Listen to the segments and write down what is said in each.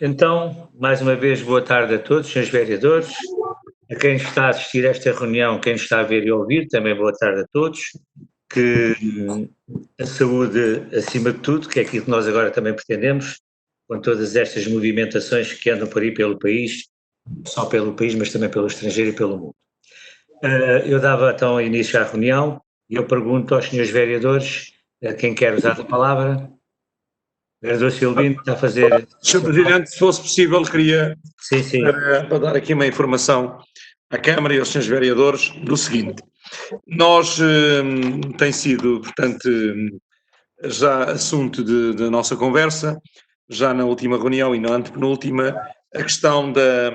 Então, mais uma vez, boa tarde a todos, senhores vereadores, a quem está a assistir a esta reunião, quem está a ver e ouvir, também boa tarde a todos, que a saúde acima de tudo, que é aquilo que nós agora também pretendemos, com todas estas movimentações que andam por aí pelo país, não só pelo país, mas também pelo estrangeiro e pelo mundo. Eu dava então início à reunião e eu pergunto aos senhores vereadores, quem quer usar a palavra. Vereador Silvino está a fazer... Sr. Presidente, se fosse possível, queria Sim, sim. para dar aqui uma informação à Câmara e aos senhores vereadores do seguinte. Nós, tem sido, portanto, já assunto da nossa conversa, já na última reunião e na antepenúltima, a questão da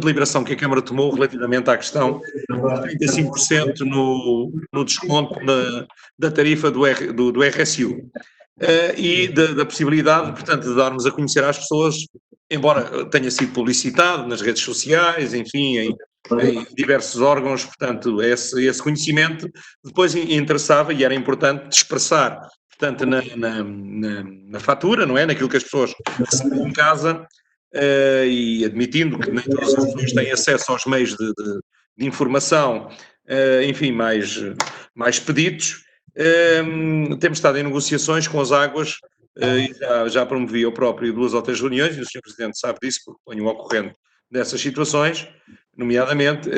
deliberação que a Câmara tomou relativamente à questão dos 35% no desconto da tarifa do RSU. E da possibilidade, portanto, de darmos a conhecer às pessoas, embora tenha sido publicitado nas redes sociais, enfim, em diversos órgãos, portanto, esse conhecimento depois interessava e era importante expressar, portanto, na fatura, não é? Naquilo que as pessoas recebem em casa, e admitindo que nem todas as pessoas têm acesso aos meios de informação, enfim, mais pedidos. Temos estado em negociações com as águas, e já promovi eu próprio 2 ou 3 reuniões, e o Sr. Presidente sabe disso, porque ponho ao corrente dessas situações, nomeadamente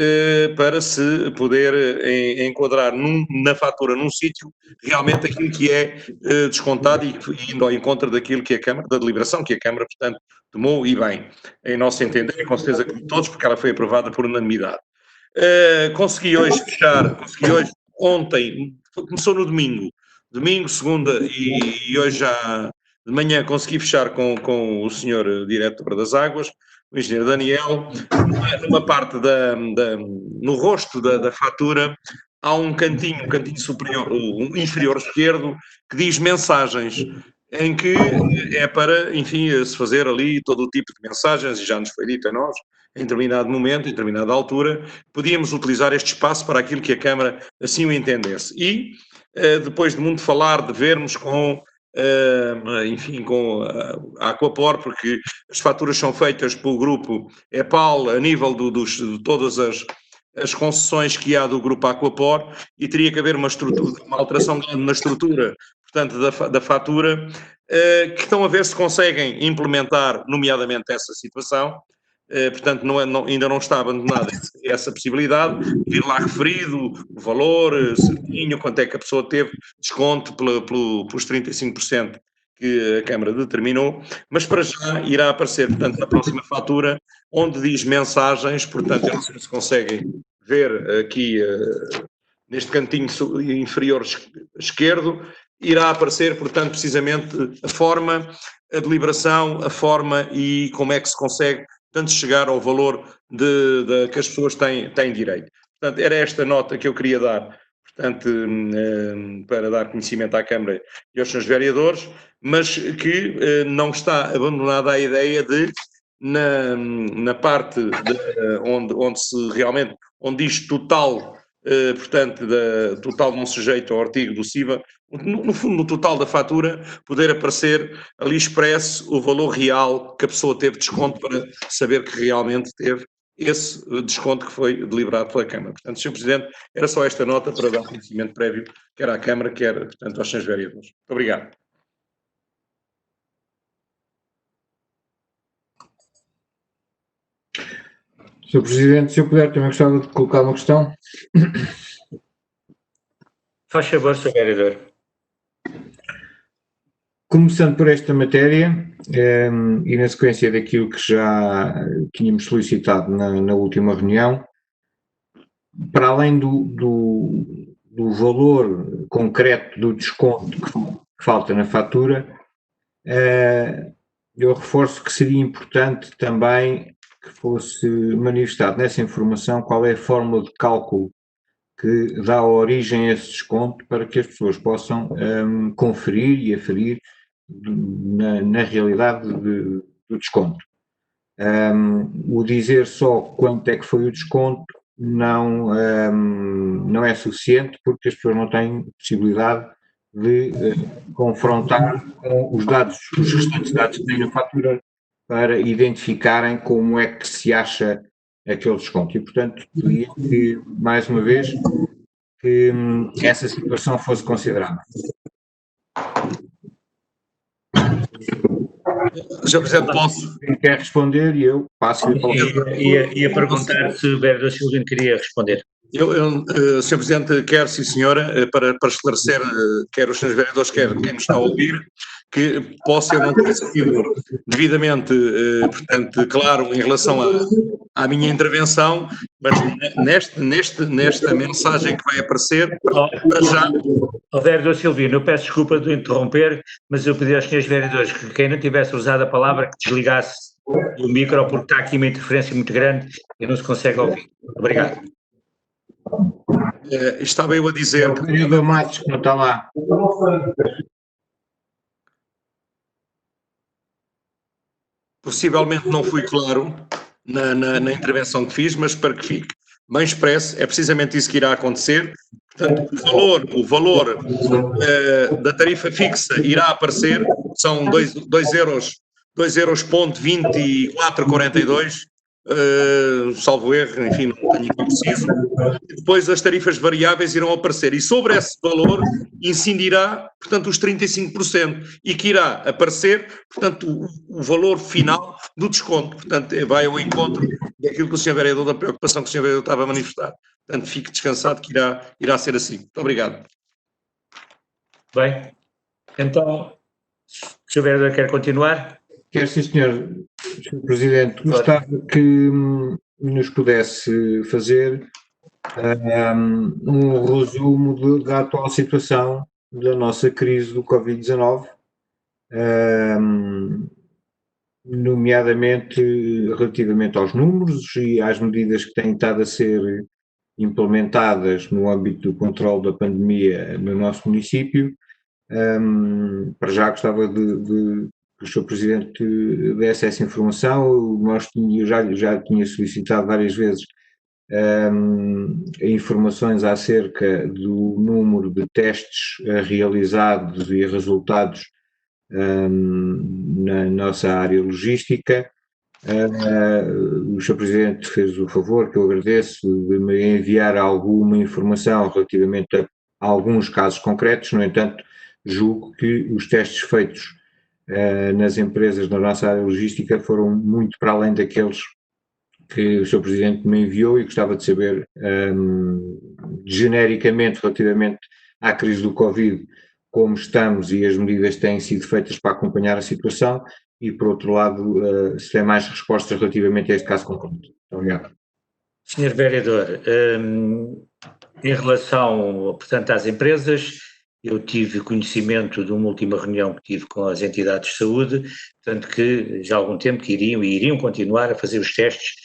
para se poder enquadrar na fatura, num sítio, realmente aquilo que é descontado e indo ao encontro daquilo que a Câmara, da deliberação que a Câmara, portanto, tomou, e bem, em nosso entender, com certeza que todos, porque ela foi aprovada por unanimidade. Consegui hoje, ontem, começou no domingo, segunda e hoje já de manhã consegui fechar com o senhor diretor das águas, o engenheiro Daniel, numa parte no rosto da fatura há um cantinho superior, um inferior esquerdo, que diz mensagens, em que é para, enfim, se fazer ali todo o tipo de mensagens, e já nos foi dito a nós, em determinado momento, em determinada altura, podíamos utilizar este espaço para aquilo que a Câmara assim o entendesse. E, depois de muito falar, de vermos enfim, com a Aquapor, porque as faturas são feitas pelo grupo EPAL a nível de todas as concessões que há do grupo Aquapor, e teria que haver uma alteração grande na estrutura, portanto, da fatura, que estão a ver se conseguem implementar, nomeadamente, essa situação. Portanto, ainda não está abandonada essa possibilidade, vir lá referido o valor, certinho, quanto é que a pessoa teve desconto pelos 35% que a Câmara determinou, mas para já irá aparecer, portanto, na próxima fatura, onde diz mensagens, portanto, eu não sei se conseguem ver aqui, neste cantinho inferior esquerdo, irá aparecer, portanto, precisamente a forma, a deliberação, a forma e como é que se consegue, portanto, chegar ao valor que as pessoas têm direito. Portanto, era esta nota que eu queria dar, portanto, para dar conhecimento à Câmara e aos seus vereadores, mas que não está abandonada a ideia de, na parte onde se realmente, onde diz total, portanto, total não sujeito ao artigo do SIVA, no fundo, no total da fatura, poder aparecer ali expresso o valor real que a pessoa teve desconto, para saber que realmente teve esse desconto que foi deliberado pela Câmara. Portanto, Sr. Presidente, era só esta nota para dar conhecimento prévio, quer à Câmara, quer, portanto, aos seus vereadores. Muito obrigado. Sr. Presidente, se eu puder, também gostava de colocar uma questão. Faz favor, Sr. Vereador. Começando por esta matéria, e na sequência daquilo que já tínhamos solicitado na última reunião, para além do valor concreto do desconto que falta na fatura, eu reforço que seria importante também que fosse manifestado nessa informação qual é a fórmula de cálculo que dá origem a esse desconto, para que as pessoas possam conferir e aferir na realidade do desconto. O dizer só quanto é que foi o desconto não é suficiente, porque as pessoas não têm possibilidade de confrontar com os restantes dados que têm na fatura para identificarem como é que se acha aquele desconto. E, portanto, pedia que, mais uma vez, que essa situação fosse considerada. Sr. Presidente, posso? Quem quer responder, e eu passo-lhe a palavra. Ia perguntar se o vereador Silvino queria responder. Sr. Presidente, quero, sim senhora, para esclarecer, quer os senhores vereadores, quer quem me está a ouvir, que posso eu não ter sido devidamente, portanto, claro em relação à minha intervenção, mas nesta mensagem que vai aparecer, para já... Vereador Silvino, eu peço desculpa de interromper, mas eu pedi aos senhores vereadores que quem não tivesse usado a palavra que desligasse o micro, porque está aqui uma interferência muito grande e não se consegue ouvir. Obrigado. Estava eu a dizer... O vereador Matos, que não está lá. Possivelmente não fui claro na intervenção que fiz, mas para que fique bem expresso, é precisamente isso que irá acontecer. Portanto, o valor da tarifa fixa irá aparecer, são 2,2442 €, salvo erro, enfim, não tenho aqui preciso. Depois as tarifas variáveis irão aparecer e sobre esse valor incidirá, portanto, os 35% e que irá aparecer, portanto, o valor final do desconto. Portanto, vai ao encontro daquilo que o Sr. Vereador, da preocupação que o Sr. Vereador estava a manifestar. Portanto, fique descansado que irá ser assim. Muito obrigado. Bem, então, o Sr. Vereador quer continuar? Quer, sim, senhor. Sr. Presidente, gostava que nos pudesse fazer um resumo da atual situação da nossa crise do Covid-19, nomeadamente relativamente aos números e às medidas que têm estado a ser implementadas no âmbito do controle da pandemia no nosso município. Para já gostava de que o Sr. Presidente desse essa informação. Eu já tinha solicitado várias vezes informações acerca do número de testes realizados e resultados na nossa área logística. O Sr. Presidente fez o favor, que eu agradeço, de me enviar alguma informação relativamente a alguns casos concretos. No entanto, julgo que os testes feitos nas empresas da nossa área logística foram muito para além daqueles que o Sr. Presidente me enviou, e gostava de saber, genericamente, relativamente à crise do Covid, como estamos e as medidas que têm sido feitas para acompanhar a situação, e, por outro lado, se tem mais respostas relativamente a este caso concreto. Muito obrigado. Sr. Vereador, em relação, portanto, às empresas, eu tive conhecimento de uma última reunião que tive com as entidades de saúde, portanto que já há algum tempo que iriam continuar a fazer os testes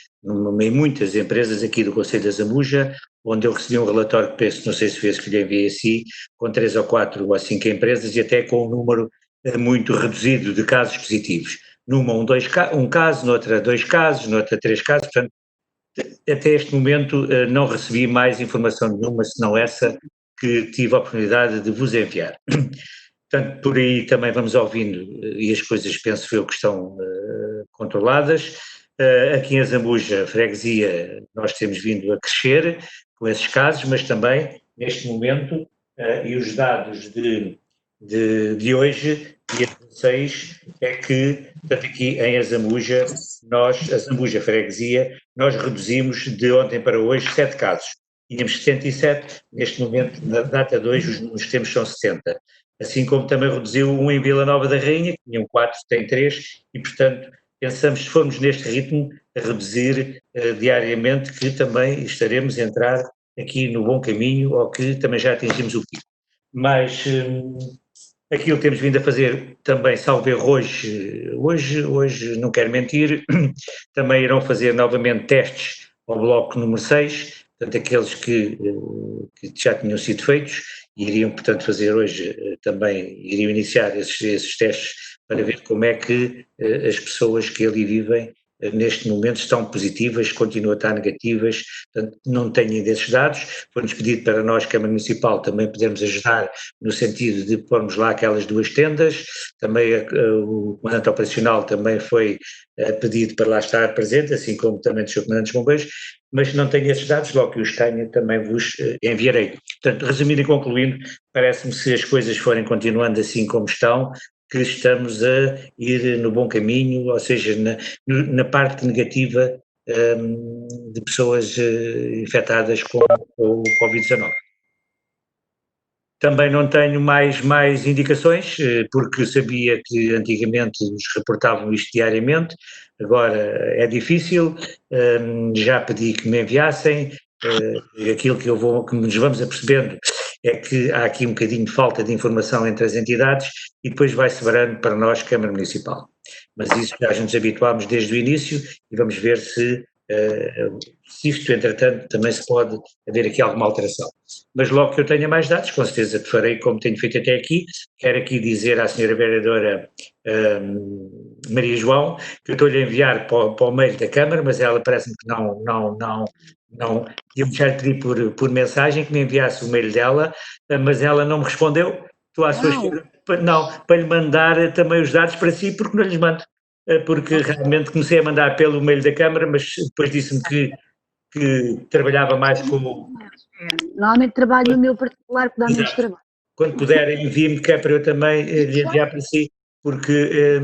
em muitas empresas aqui do Concelho da Zamuja, onde eu recebi um relatório que penso, não sei se fez, que lhe enviei assim, com 3 ou 4 ou 5 empresas e até com um número muito reduzido de casos positivos. Numa um caso, noutra 2 casos, noutra 3 casos, portanto, até este momento não recebi mais informação nenhuma, senão essa que tive a oportunidade de vos enviar. Portanto, por aí também vamos ouvindo, e as coisas, penso eu, que estão controladas. Aqui em Zambuja, a freguesia, nós temos vindo a crescer com esses casos, mas também, neste momento, e os dados de hoje, dia 16, é que, portanto, aqui em Azambuja, a Zambuja freguesia, nós reduzimos de ontem para hoje 7 casos. Tínhamos 77, neste momento, na data de hoje, os números que temos são 60. Assim como também reduziu um em Vila Nova da Rainha, que tinham 4, tem 3, e, portanto, pensamos, se formos neste ritmo, a reduzir diariamente, que também estaremos a entrar aqui no bom caminho, ou que também já atingimos o pico. Mas aquilo que temos vindo a fazer também, salvo erro, hoje não quero mentir, também irão fazer novamente testes ao bloco número 6, portanto aqueles que já tinham sido feitos, e iriam, portanto, fazer hoje também, iriam iniciar esses testes para ver como é que as pessoas que ali vivem neste momento estão positivas, continuam a estar negativas, portanto não tenho ainda esses dados. Foi-nos pedido para nós, Câmara Municipal, também podermos ajudar no sentido de pormos lá aquelas 2 tendas, também o comandante operacional também foi pedido para lá estar presente, assim como também o Sr. Comandante dos Bombeiros, mas não tenho esses dados, logo que os tenho também vos enviarei. Portanto, resumindo e concluindo, parece-me que se as coisas forem continuando assim como estão, que estamos a ir no bom caminho, ou seja, na parte negativa de pessoas infectadas com o Covid-19. Também não tenho mais indicações, porque sabia que antigamente nos reportavam isto diariamente, agora é difícil, já pedi que me enviassem, aquilo que nos vamos apercebendo é que há aqui um bocadinho de falta de informação entre as entidades e depois vai-se varando para nós, Câmara Municipal. Mas isso já nos habituámos desde o início e vamos ver se isto, entretanto, também se pode haver aqui alguma alteração. Mas logo que eu tenha mais dados, com certeza que farei como tenho feito até aqui. Quero aqui dizer à senhora vereadora Maria João que eu estou-lhe a enviar para o mail da Câmara, mas ela parece-me que não, eu já lhe pedi por mensagem que me enviasse o mail dela, mas ela não me respondeu. Estou à sua espera, para lhe mandar também os dados para si, porque não lhes mando. Porque realmente comecei a mandar pelo mail da Câmara, mas depois disse-me que trabalhava mais como... Normalmente trabalho no meu particular, que dá menos trabalho. Quando puder, envie-me, que é para eu também lhe enviar para si, porque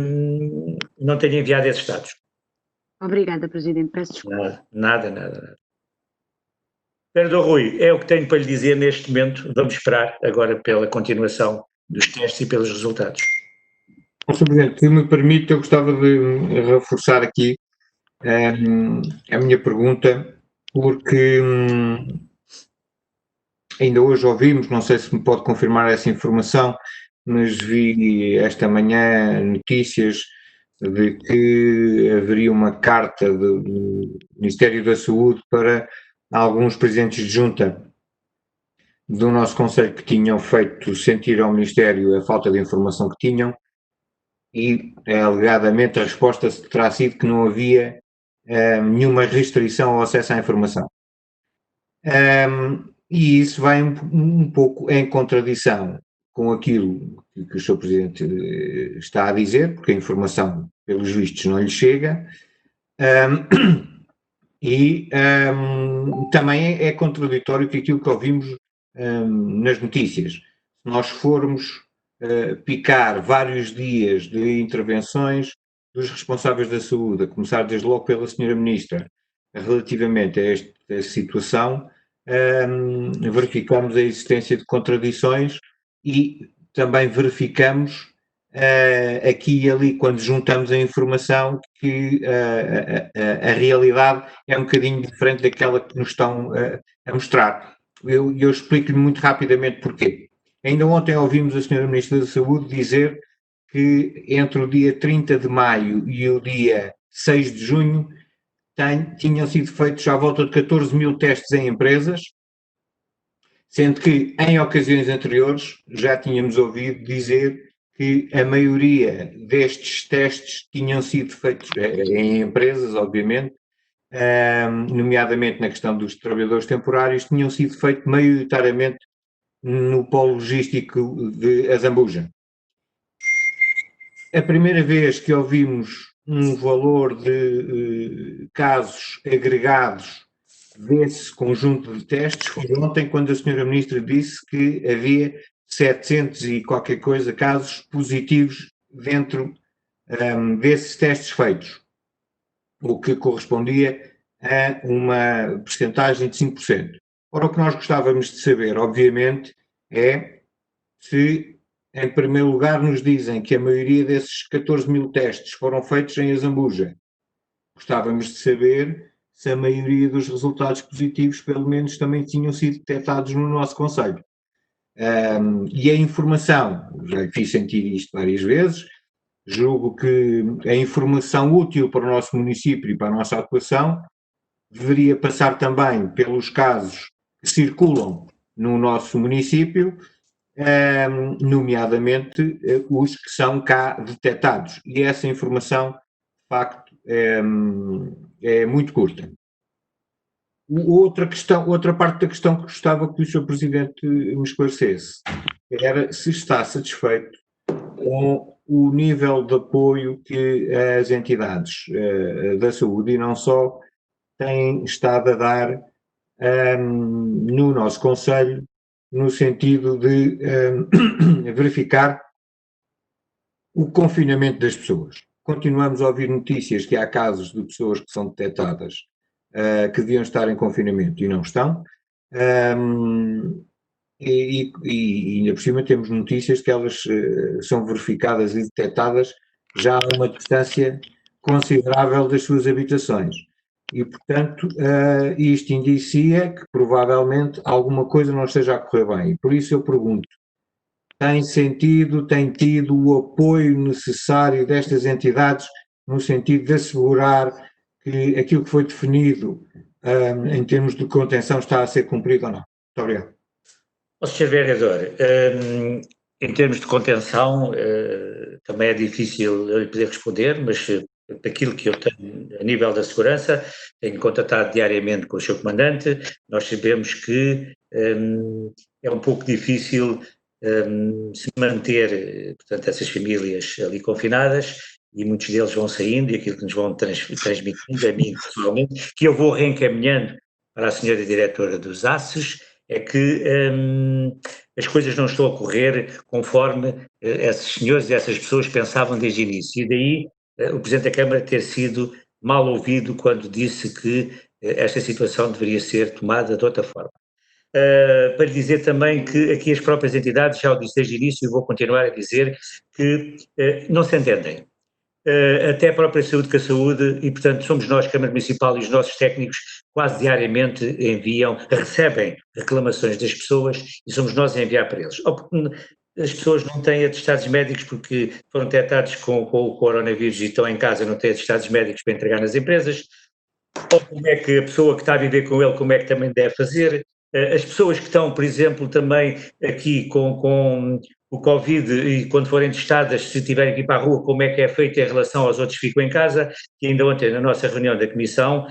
não tenho enviado esses dados. Obrigada, Presidente, peço desculpa. Nada. Vereador Rui, é o que tenho para lhe dizer neste momento. Vamos esperar agora pela continuação dos testes e pelos resultados. Sr. Presidente, se me permite, eu gostava de reforçar aqui a minha pergunta, porque ainda hoje ouvimos, não sei se me pode confirmar essa informação, mas vi esta manhã notícias de que haveria uma carta do Ministério da Saúde para alguns presidentes de junta do nosso Conselho que tinham feito sentir ao Ministério a falta de informação que tinham, e alegadamente a resposta terá sido que não havia nenhuma restrição ao acesso à informação. E isso vai um pouco em contradição com aquilo que o Sr. Presidente está a dizer, porque a informação, pelos vistos, não lhe chega, e também é contraditório com aquilo que ouvimos nas notícias. Se nós formos picar vários dias de intervenções dos responsáveis da saúde, a começar desde logo pela Sra. Ministra, relativamente a esta situação, verificamos a existência de contradições e também verificamos aqui e ali, quando juntamos a informação, que a realidade é um bocadinho diferente daquela que nos estão a mostrar. Eu explico-lhe muito rapidamente porquê. Ainda ontem ouvimos a Sra. Ministra da Saúde dizer que entre o dia 30 de maio e o dia 6 de junho tinham sido feitos à volta de 14 mil testes em empresas, sendo que em ocasiões anteriores já tínhamos ouvido dizer que a maioria destes testes tinham sido feitos em empresas, obviamente, nomeadamente na questão dos trabalhadores temporários, tinham sido feitos maioritariamente no polo logístico de Azambuja. A primeira vez que ouvimos um valor de casos agregados desse conjunto de testes foi ontem, quando a Sra. Ministra disse que havia 700 e qualquer coisa casos positivos dentro desses testes feitos, o que correspondia a uma percentagem de 5%. Ora, o que nós gostávamos de saber, obviamente, é se, em primeiro lugar, nos dizem que a maioria desses 14 mil testes foram feitos em Azambuja. Gostávamos de saber se a maioria dos resultados positivos, pelo menos, também tinham sido detectados no nosso concelho. E a informação, já fiz sentir isto várias vezes, julgo que a informação útil para o nosso município e para a nossa atuação deveria passar também pelos casos que circulam no nosso município, nomeadamente os que são cá detectados. E essa informação, de facto, é muito curta. Outra parte da questão que gostava que o Sr. Presidente me esclarecesse era se está satisfeito com o nível de apoio que as entidades da saúde, e não só, têm estado a dar no nosso Conselho, no sentido de verificar o confinamento das pessoas. Continuamos a ouvir notícias que há casos de pessoas que são detectadas que deviam estar em confinamento e não estão. E ainda por cima temos notícias que elas são verificadas e detectadas já a uma distância considerável das suas habitações. E, portanto, isto indicia que provavelmente alguma coisa não esteja a correr bem. E por isso eu pergunto, tem tido o apoio necessário destas entidades no sentido de assegurar que aquilo que foi definido em termos de contenção está a ser cumprido ou não? Muito obrigado. Sr. Vereador, em termos de contenção, também é difícil eu lhe poder responder, mas daquilo que eu tenho a nível da segurança, tenho contatado diariamente com o Sr. Comandante, nós sabemos que é um pouco difícil se manter, portanto, essas famílias ali confinadas, e muitos deles vão saindo, e aquilo que nos vão transmitindo a mim pessoalmente, que eu vou reencaminhando para a senhora diretora dos ACES, é que as coisas não estão a correr conforme esses senhores e essas pessoas pensavam desde o início, e daí o Presidente da Câmara ter sido mal ouvido quando disse que esta situação deveria ser tomada de outra forma. Para dizer também que aqui as próprias entidades, já o disse desde o início e vou continuar a dizer, que não se entendem. Até a própria saúde com a saúde, e portanto somos nós, Câmara Municipal, e os nossos técnicos quase diariamente recebem reclamações das pessoas e somos nós a enviar para eles. Ou porque as pessoas não têm atestados médicos porque foram detectados com o coronavírus e estão em casa, não têm atestados médicos para entregar nas empresas, ou como é que a pessoa que está a viver com ele, como é que também deve fazer. As pessoas que estão, por exemplo, também aqui com o Covid e quando forem testadas, se tiverem que ir para a rua, como é que é feito em relação aos outros que ficam em casa, que ainda ontem na nossa reunião da Comissão,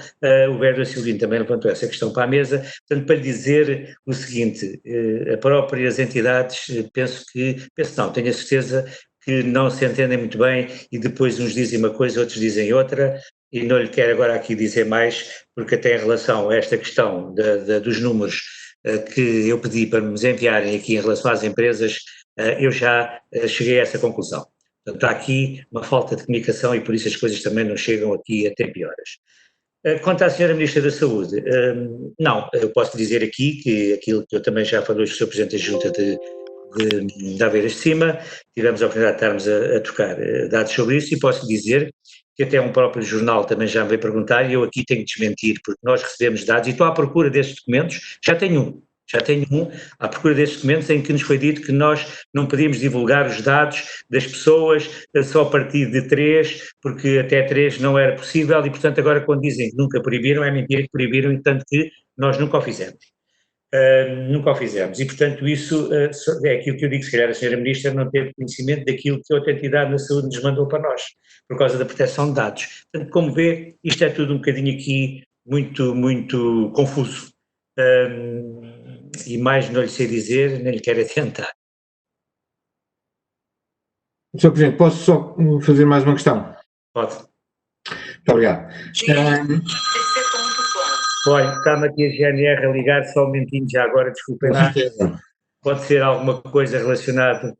o vereador Silvino também levantou essa questão para a mesa, portanto para lhe dizer o seguinte, as próprias entidades, tenho a certeza que não se entendem muito bem e depois uns dizem uma coisa, outros dizem outra, e não lhe quero agora aqui dizer mais, porque até em relação a esta questão dos números que eu pedi para nos enviarem aqui em relação às empresas, eu já cheguei a essa conclusão. Portanto, há aqui uma falta de comunicação e por isso as coisas também não chegam aqui a tempo e horas. Quanto à Sra. Ministra da Saúde, não, eu posso dizer aqui que aquilo que eu também já falei com o Sr. Presidente da Junta de Aveiras de Cima, tivemos a oportunidade de estarmos a trocar dados sobre isso e posso dizer que até um próprio jornal também já me veio perguntar e eu aqui tenho de desmentir, porque nós recebemos dados e estou à procura desses documentos, já tenho um, à procura desses documentos em que nos foi dito que nós não podíamos divulgar os dados das pessoas só a partir de 3, porque até 3 não era possível e, portanto, agora quando dizem que nunca proibiram, é mentira que proibiram e tanto que nós nunca o fizemos. Nunca o fizemos e, portanto, isso é aquilo que eu digo, se calhar a Sra. Ministra não teve conhecimento daquilo que outra entidade na saúde nos mandou para nós, por causa da proteção de dados. Portanto, como vê, isto é tudo um bocadinho aqui muito, muito confuso e mais não lhe sei dizer, nem lhe quero adiantar. Sr. Presidente, posso só fazer mais uma questão? Pode. Muito obrigado. Olha, está-me aqui a GNR a ligar, só um momentinho já agora, desculpem lá. Pode ser alguma coisa relacionada.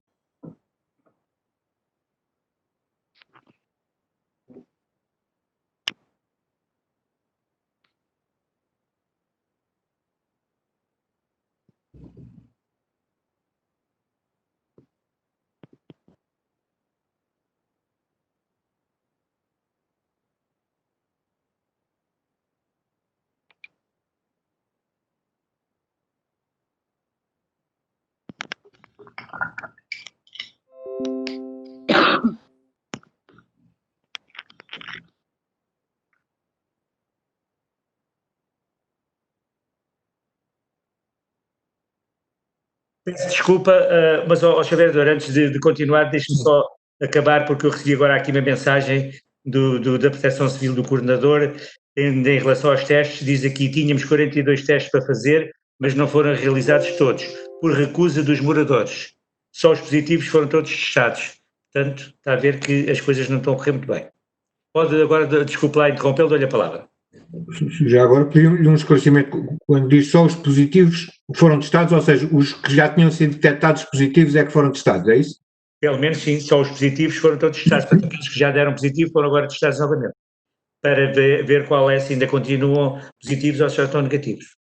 Peço desculpa, mas, Sr. Vereador, antes de continuar, deixe-me só acabar, porque eu recebi agora aqui uma mensagem da Proteção Civil, do coordenador, em relação aos testes, diz aqui, tínhamos 42 testes para fazer, mas não foram realizados todos, por recusa dos moradores. Só os positivos foram todos testados. Portanto, está a ver que as coisas não estão a correr muito bem. Pode agora, desculpe lá interrompê-lo, dou-lhe a palavra. Já agora pedi-lhe um esclarecimento, quando diz só os positivos foram testados, ou seja, os que já tinham sido detectados positivos é que foram testados, é isso? Pelo menos sim, só os positivos foram todos testados, portanto aqueles que já deram positivo foram agora testados novamente, para ver qual é, se ainda continuam positivos ou se já estão negativos.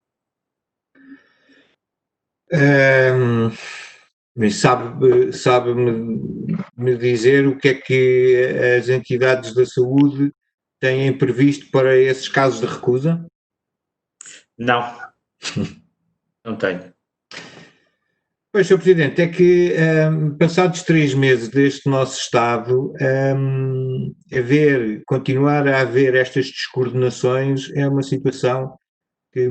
Mas sabe-me dizer o que é que as entidades da saúde têm previsto para esses casos de recusa? Não, não tenho. Pois, Sr. Presidente, é que passados 3 meses deste nosso Estado, continuar a haver estas descoordenações é uma situação que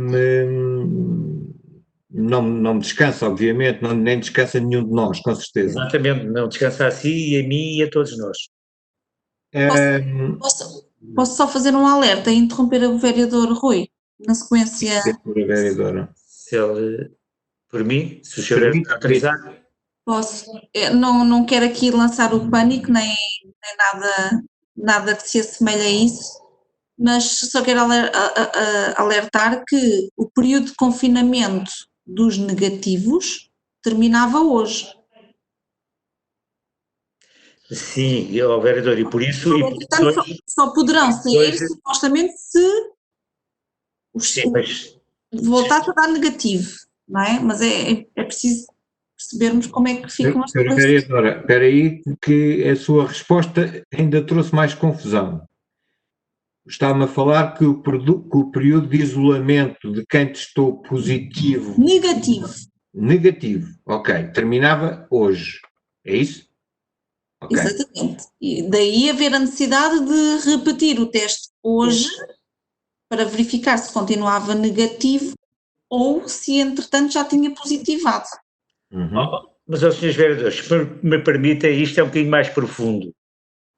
não me descansa, obviamente, nem descansa nenhum de nós, com certeza. Exatamente, não descansa a si, a mim e a todos nós. Posso só fazer um alerta e interromper o vereador Rui, na sequência. Vereadora. Se ele, por mim, se o senhor autorizar. Posso. Não quero aqui lançar o pânico, nem nada que se assemelhe a isso, mas só quero alertar que o período de confinamento dos negativos terminava hoje. Sim, vereador, e por isso... Portanto, só poderão sair supostamente se voltar a dar negativo, não é? Mas é preciso percebermos como é que ficam as coisas. Vereadora, espera aí que a sua resposta ainda trouxe mais confusão. Está-me a falar que o período de isolamento de quem testou positivo... Negativo, ok. Terminava hoje, é isso? Okay. Exatamente. E daí haver a necessidade de repetir o teste hoje para verificar se continuava negativo ou se, entretanto, já tinha positivado. Mas, senhores vereadores, se me permitem, isto é um bocadinho mais profundo,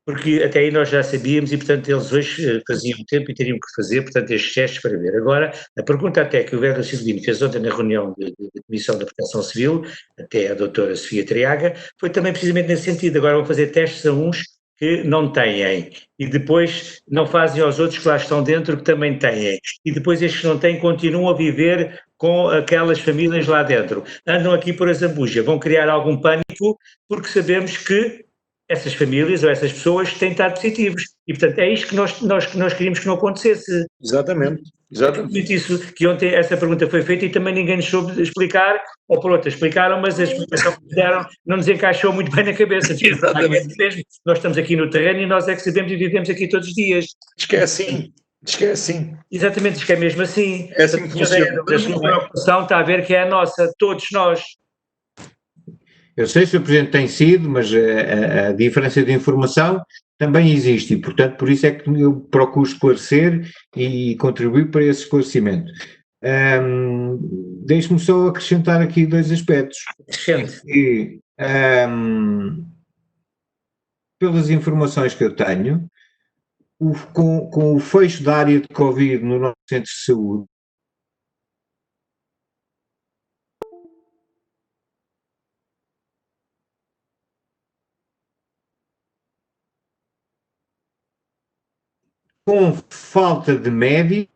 porque até aí nós já sabíamos e, portanto, eles hoje faziam tempo e teriam que fazer, portanto, estes testes para ver. Agora, a pergunta até que o vereador Silvino fez ontem na reunião da Comissão da Proteção Civil, até a doutora Sofia Triaga, foi também precisamente nesse sentido. Agora vão fazer testes a uns que não têm e depois não fazem aos outros que lá estão dentro que também têm e depois estes que não têm continuam a viver com aquelas famílias lá dentro. Andam aqui por a zambuja, vão criar algum pânico porque sabemos que essas famílias ou essas pessoas têm estado positivos e, portanto, é isto que nós queríamos que não acontecesse. Exatamente. Isso, que ontem essa pergunta foi feita e também ninguém nos soube explicar, ou por outra, explicaram, mas a explicação que deram não nos encaixou muito bem na cabeça. Exatamente. Nós estamos aqui no terreno e nós é que sabemos e vivemos aqui todos os dias. Diz que é assim. Exatamente, diz que é mesmo assim. É assim que funciona. A sua preocupação está a ver que é a nossa, todos nós. Eu sei se o Presidente tem sido, mas a diferença de informação também existe e, portanto, por isso é que eu procuro esclarecer e contribuir para esse esclarecimento. Deixe-me só acrescentar aqui 2 aspectos. Que, pelas informações que eu tenho, com o fecho da área de Covid no nosso centro de saúde, com falta de médicos,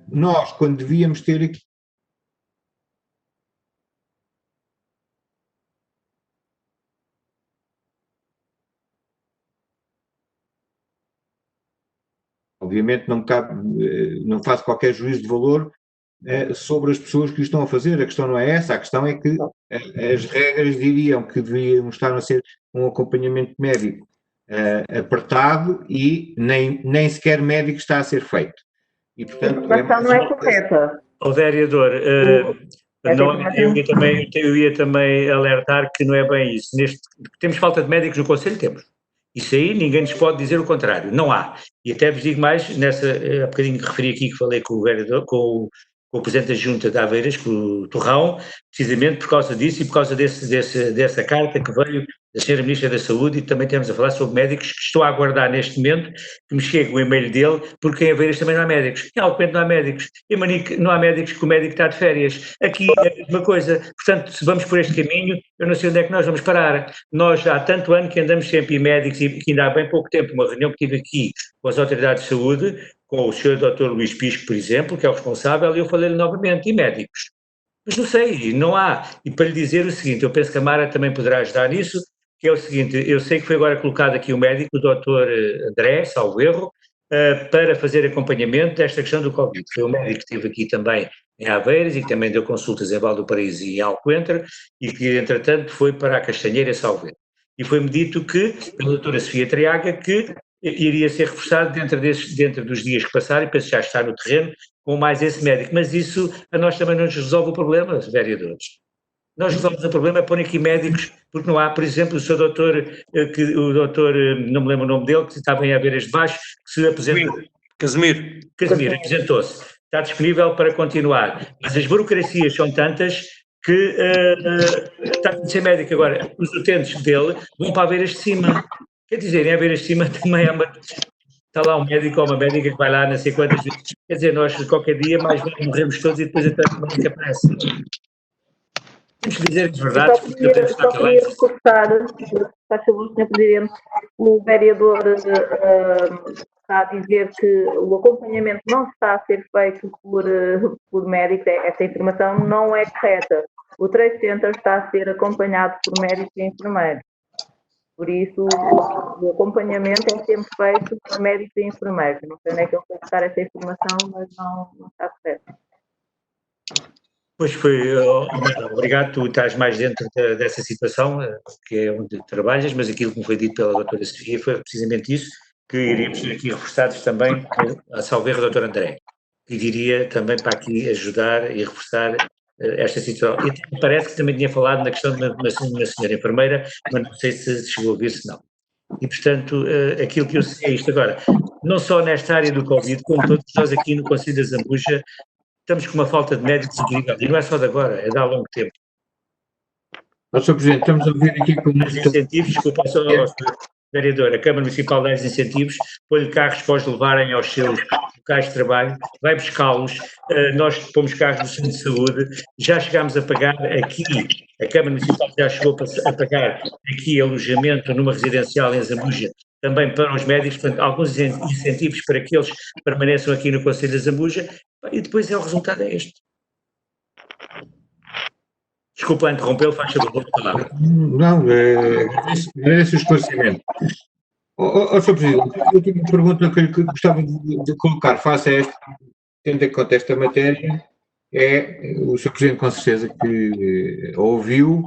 nós, quando devíamos ter aqui obviamente não faço qualquer juízo de valor sobre as pessoas que o estão a fazer, a questão não é essa, a questão é que as regras diriam que deviam estar a ser um acompanhamento médico apertado e nem sequer médico está a ser feito. E, portanto, a informação não é correta. Vereador, eu ia também alertar que não é bem isso. Temos falta de médicos no Conselho? Temos. Isso aí ninguém nos pode dizer o contrário, não há. E até vos digo mais, há bocadinho que referi aqui que falei com o vereador, com com o Presidente da Junta de Aveiras, com o Torrão, precisamente por causa disso e por causa dessa carta que veio da Sra. Ministra da Saúde, e também temos a falar sobre médicos que estou a aguardar neste momento que me chegue o e-mail dele, porque em Aveiras também não há médicos. Em Alcoende não há médicos. Em Manique não há médicos, que o médico está de férias. Aqui é a mesma coisa. Portanto, se vamos por este caminho, eu não sei onde é que nós vamos parar. Nós há tanto ano que andamos sempre em médicos, e que ainda há bem pouco tempo, uma reunião que tive aqui com as autoridades de saúde, com o Sr. Dr. Luís Pisco, por exemplo, que é o responsável, e eu falei-lhe novamente, e médicos? Mas não sei, não há. E para lhe dizer o seguinte, eu penso que a Mara também poderá ajudar nisso, que é o seguinte, eu sei que foi agora colocado aqui o médico, o Dr. André, salvo erro, para fazer acompanhamento desta questão do Covid. Foi o médico que esteve aqui também em Aveiras e que também deu consultas em Val do Paraíso e em Alcoentre, e que, entretanto, foi para a Castanheira, salvo erro. E foi-me dito que, pela doutora Sofia Triaga, que iria ser reforçado dentro dos dias que passaram, e penso que já está no terreno, com mais esse médico. Mas isso a nós também não nos resolve o problema, vereadores. Nós resolvemos o problema é pôr aqui médicos, porque não há, por exemplo, o seu doutor, não me lembro o nome dele, que estava em Aveiras de Baixo, que se aposentou. Casimiro. Casimiro, aposentou-se. Está disponível para continuar. Mas as burocracias são tantas que está a ser médico agora. Os utentes dele vão para Aveiras de Cima. Quer dizer, em Aveiras de Cima também está lá um médico ou uma médica que vai lá não sei quantas vezes. Quer dizer, nós qualquer dia mais morremos todos e depois até a médica aparece. Temos que dizer as verdades, porque não temos que estar calados. Reforçar, faz favor, Sr. Presidente, o vereador está a dizer que o acompanhamento não está a ser feito por médicos. Essa informação não é correta. O Trace Center está a ser acompanhado por médicos e enfermeiros. Por isso, o acompanhamento é sempre feito por médicos e enfermeiros. Não sei onde é que ele foi buscar essa informação, mas não está correto. Pois foi, obrigado, tu estás mais dentro dessa situação, que é onde trabalhas, mas aquilo que me foi dito pela doutora Sofia foi precisamente isso, que iríamos ser aqui reforçados também, a salvo erro, doutor André, que iria também para aqui ajudar e reforçar esta situação. E parece que também tinha falado na questão de uma senhora enfermeira, mas não sei se chegou a ouvir-se, não. E, portanto, aquilo que eu sei é isto agora, não só nesta área do Covid, como todos nós aqui no Conselho da Zambuja, estamos com uma falta de médicos incrível, e não é só de agora, é de há longo tempo. Sr. Presidente, estamos a ouvir aqui com os incentivos, desculpa, vereador, a Câmara Municipal dá os incentivos, põe-lhe carros para os levarem aos seus locais de trabalho, vai buscá-los, nós pomos carros do Centro de Saúde, já chegámos a pagar aqui, a Câmara Municipal já chegou a pagar aqui alojamento numa residencial em Zambuja, também para os médicos, portanto, alguns incentivos para que eles permaneçam aqui no Conselho da Zambuja, e depois o resultado é este. Desculpa interrompê-lo, faz favor, palavra. Não, agradeço o esclarecimento. Sr. Presidente, a última pergunta que eu gostava de colocar face a esta, tendo em conta esta matéria, é, o Sr. Presidente com certeza que ouviu,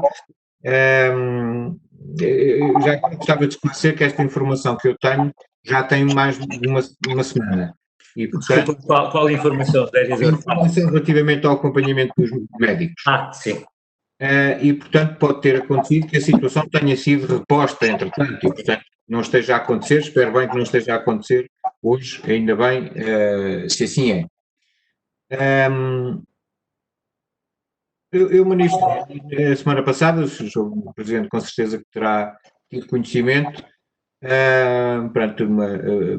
já gostava de esclarecer que esta informação que eu tenho já tem mais de uma semana. E, portanto, qual informação, vereador? Informação relativamente ao acompanhamento dos médicos. Sim. E, portanto, pode ter acontecido que a situação tenha sido reposta, entretanto, e, portanto, não esteja a acontecer, espero bem que não esteja a acontecer hoje, ainda bem, se assim é. Eu manifestei a semana passada, o Presidente com certeza que terá tido conhecimento, perante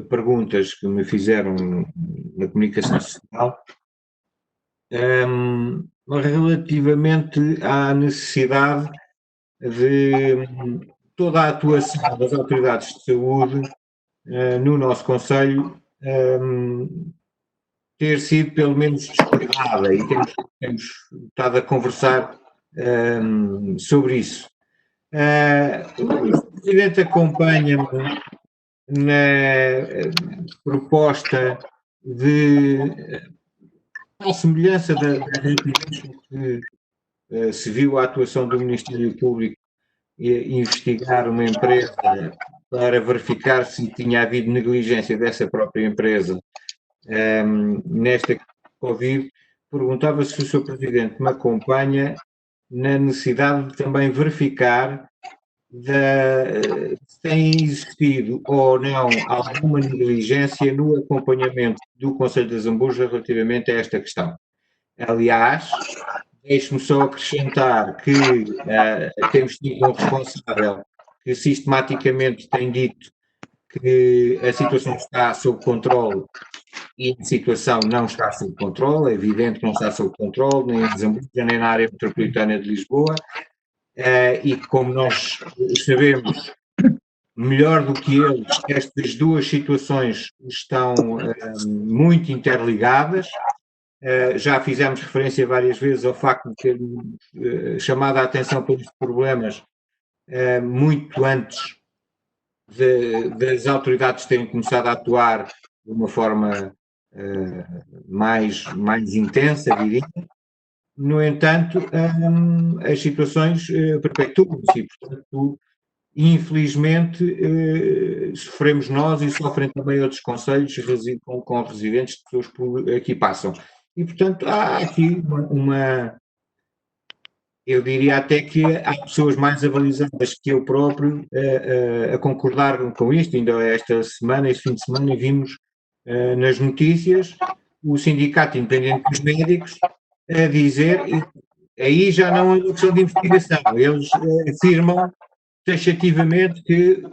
perguntas que me fizeram na comunicação social, relativamente à necessidade de toda a atuação das autoridades de saúde no nosso Conselho ter sido pelo menos descuidada, e temos estado a conversar sobre isso. O Presidente acompanha-me na proposta de, à semelhança da rapidez que se viu a atuação do Ministério Público investigar uma empresa para verificar se tinha havido negligência dessa própria empresa nesta Covid, perguntava se o Sr. Presidente me acompanha na necessidade de também verificar se tem existido ou não alguma negligência no acompanhamento do Conselho de Zambuja relativamente a esta questão. Aliás, deixe-me só acrescentar que temos tido um responsável que sistematicamente tem dito que a situação está sob controle e a situação não está sob controle, é evidente que não está sob controle, nem em Zambuja, nem na área metropolitana de Lisboa, e como nós sabemos melhor do que eles, estas duas situações estão muito interligadas. Já fizemos referência várias vezes ao facto de termos chamado a atenção para estes problemas muito antes das autoridades terem começado a atuar de uma forma mais intensa, diria. No entanto, as situações perpetuam-se e, portanto, infelizmente, sofremos nós e sofrem também outros concelhos com residentes de pessoas por aqui passam. E, portanto, há aqui eu diria até que há pessoas mais avalizadas que eu próprio a concordar com isto. Ainda esta semana, este fim de semana, vimos nas notícias o Sindicato Independente dos Médicos a dizer, aí já não é uma questão de investigação, eles afirmam taxativamente que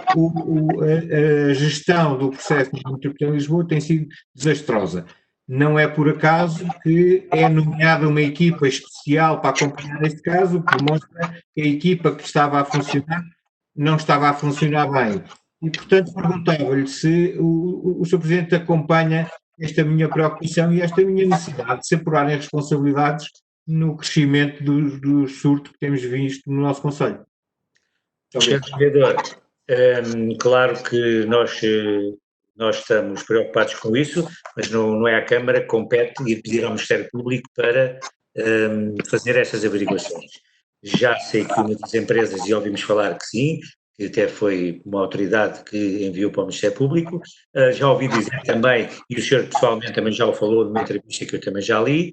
a gestão do processo no Metropolitano de Lisboa tem sido desastrosa. Não é por acaso que é nomeada uma equipa especial para acompanhar este caso, que mostra que a equipa que estava a funcionar não estava a funcionar bem. E, portanto, perguntava-lhe se o Sr. Presidente acompanha esta minha preocupação e esta minha necessidade de se apurarem responsabilidades no crescimento do surto que temos visto no nosso Conselho. Sr. Vereador, claro que nós estamos preocupados com isso, mas não é à Câmara que compete ir pedir ao Ministério Público para fazer essas averiguações. Já sei que uma das empresas, e ouvimos falar que sim, que até foi uma autoridade que enviou para o Ministério Público, já ouvi dizer também, e o senhor pessoalmente também já o falou numa entrevista que eu também já li,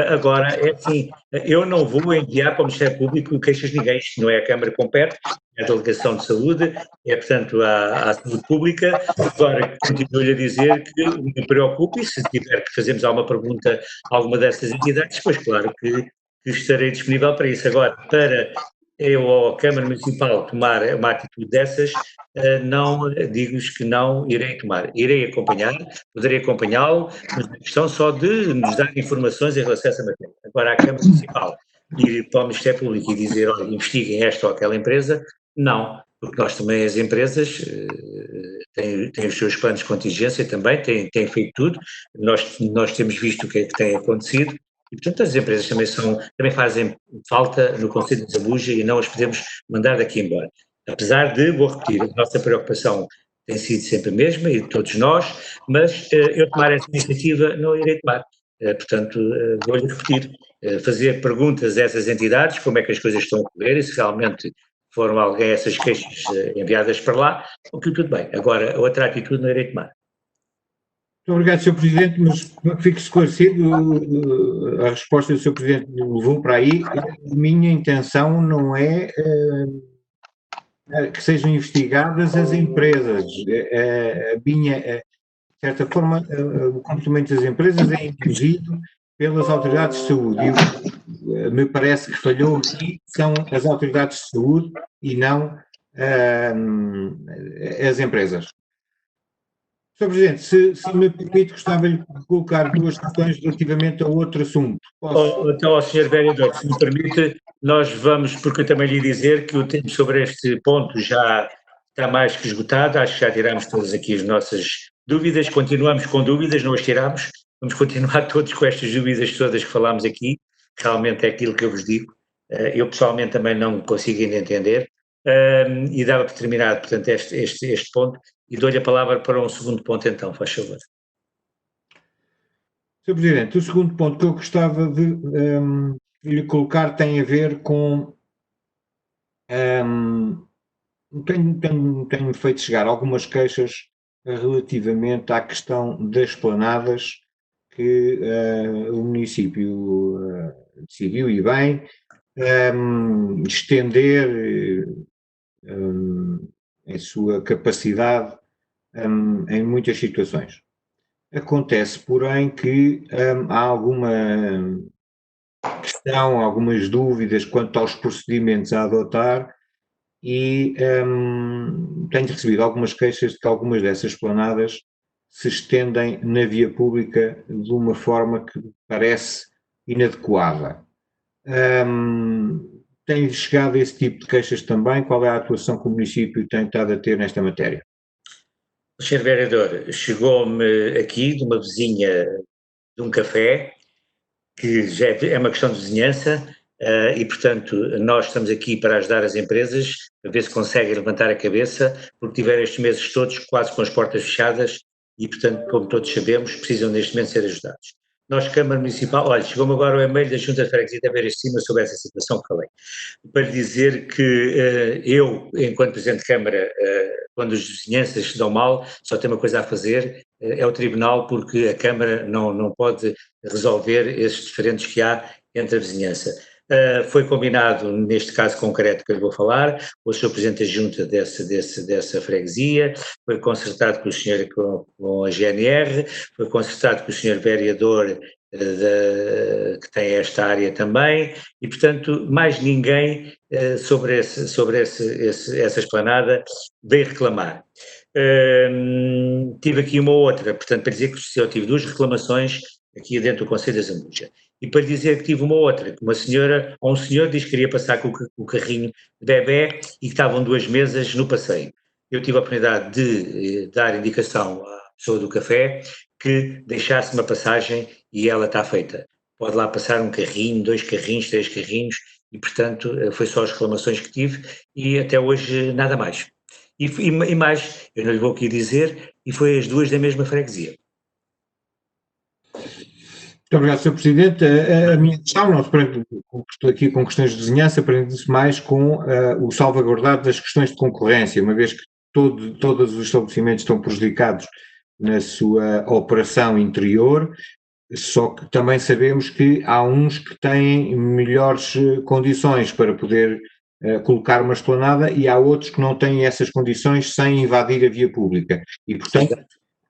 agora é assim, eu não vou enviar para o Ministério Público queixas de ninguém, isto não é a Câmara que compete, é a Delegação de Saúde, é portanto à Saúde Pública. Agora continuo-lhe a dizer que me preocupe e se tiver que fazermos alguma pergunta a alguma dessas entidades, pois claro que estarei disponível para isso. Agora, para eu ou a Câmara Municipal tomar uma atitude dessas, não digo-vos que não irei tomar. Irei acompanhar, poderei acompanhá-lo, mas a questão só de nos dar informações em relação a essa matéria. Agora, a Câmara Municipal ir para o Ministério Público e dizer, olha, investiguem esta ou aquela empresa, não, porque nós também, as empresas, têm os seus planos de contingência também, têm feito tudo, nós temos visto o que é que tem acontecido, e, portanto, as empresas também fazem falta no Conselho de Zambuja e não as podemos mandar daqui embora. Apesar de, vou repetir, a nossa preocupação tem sido sempre a mesma, e de todos nós, mas eu tomar essa iniciativa não irei tomar. Portanto, vou-lhe repetir, fazer perguntas a essas entidades, como é que as coisas estão a correr, e se realmente foram alguém essas queixas enviadas para lá, ok, tudo bem. Agora, outra atitude não irei tomar. Muito obrigado, Sr. Presidente, mas para que fique esclarecido, a resposta do Sr. Presidente levou para aí. A minha intenção não é que sejam investigadas as empresas. De certa forma, o comportamento das empresas é impedido pelas autoridades de saúde. E me parece que falhou aqui são as autoridades de saúde e não as empresas. Sr. Presidente, se me permite, gostava de colocar duas questões relativamente a outro assunto. Então, ao Sr. Vereador, se me permite, nós vamos, porque eu também lhe dizer que o tempo sobre este ponto já está mais que esgotado, acho que já tiramos todas aqui as nossas dúvidas, continuamos com dúvidas, não as tiramos, vamos continuar todos com estas dúvidas todas que falámos aqui, realmente é aquilo que eu vos digo, eu pessoalmente também não consigo ainda entender, e dava por terminado, portanto, este ponto, e dou-lhe a palavra para um segundo ponto então, faz favor. Sr. Presidente, o segundo ponto que eu gostava de lhe colocar tem a ver com... tenho feito chegar algumas queixas relativamente à questão das esplanadas que o município decidiu, e bem, estender a sua capacidade em muitas situações. Acontece, porém, que há alguma questão, algumas dúvidas quanto aos procedimentos a adotar e tenho recebido algumas queixas de que algumas dessas esplanadas se estendem na via pública de uma forma que parece inadequada. Tem chegado esse tipo de queixas também? Qual é a atuação que o município tem estado a ter nesta matéria? Sr. Vereador, chegou-me aqui de uma vizinha de um café, que já é uma questão de vizinhança, e, portanto, nós estamos aqui para ajudar as empresas a ver se conseguem levantar a cabeça, porque tiveram estes meses todos quase com as portas fechadas e, portanto, como todos sabemos, precisam neste momento ser ajudados. Nós, Câmara Municipal, olha, chegou-me agora o e-mail da Junta de Freguesia da Beira de Cima sobre essa situação que falei, para lhe dizer que eu, enquanto Presidente de Câmara, quando as vizinhanças se dão mal, só tem uma coisa a fazer, é o Tribunal, porque a Câmara não pode resolver esses diferentes que há entre a vizinhança. Foi combinado, neste caso concreto que eu lhe vou falar, o Sr. Presidente da Junta dessa freguesia, foi concertado com o Sr. com a GNR, foi concertado com o Sr. Vereador que tem esta área também, e portanto mais ninguém sobre essa esplanada veio reclamar. Tive aqui uma outra, portanto para dizer que eu tive 2 reclamações aqui dentro do Conselho da Zambuja. E para dizer que tive uma outra, que uma senhora, ou um senhor disse que queria passar com o carrinho de bebé e que estavam 2 mesas no passeio. Eu tive a oportunidade de dar indicação à pessoa do café que deixasse uma passagem e ela está feita. Pode lá passar um carrinho, 2 carrinhos, 3 carrinhos e, portanto, foi só as reclamações que tive e até hoje nada mais. E mais, eu não lhe vou aqui dizer, e foi as 2 da mesma freguesia. Muito obrigado, Sr. Presidente. A minha questão não se prende aqui com questões de vizinhança, prende-se mais com o salvaguardar das questões de concorrência, uma vez que todos os estabelecimentos estão prejudicados na sua operação interior, só que também sabemos que há uns que têm melhores condições para poder colocar uma esplanada e há outros que não têm essas condições sem invadir a via pública. E, portanto,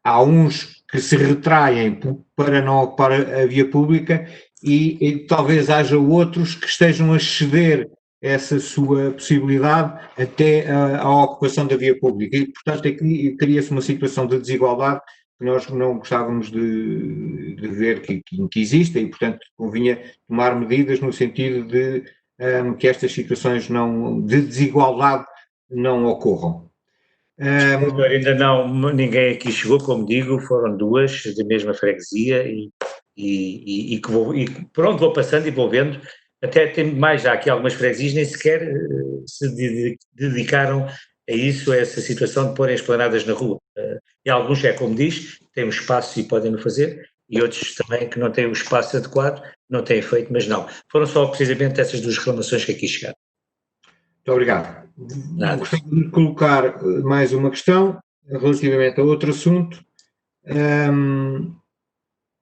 há uns que se retraem para não ocupar a via pública e talvez haja outros que estejam a ceder essa sua possibilidade até à ocupação da via pública. E, portanto, aqui cria-se uma situação de desigualdade que nós não gostávamos de ver que exista e, portanto, convinha tomar medidas no sentido de que estas situações de desigualdade não ocorram. Ainda não, ninguém aqui chegou, como digo, foram 2 da mesma freguesia e pronto, vou passando e vou vendo, até tem mais, já aqui algumas freguesias nem sequer se dedicaram a isso, a essa situação de porem esplanadas na rua, e alguns é como diz, têm um espaço e podem o fazer, e outros também que não têm o espaço adequado, não têm feito, mas não, foram só precisamente essas 2 reclamações que aqui chegaram. Muito obrigado. Nada. Gostaria de colocar mais uma questão relativamente a outro assunto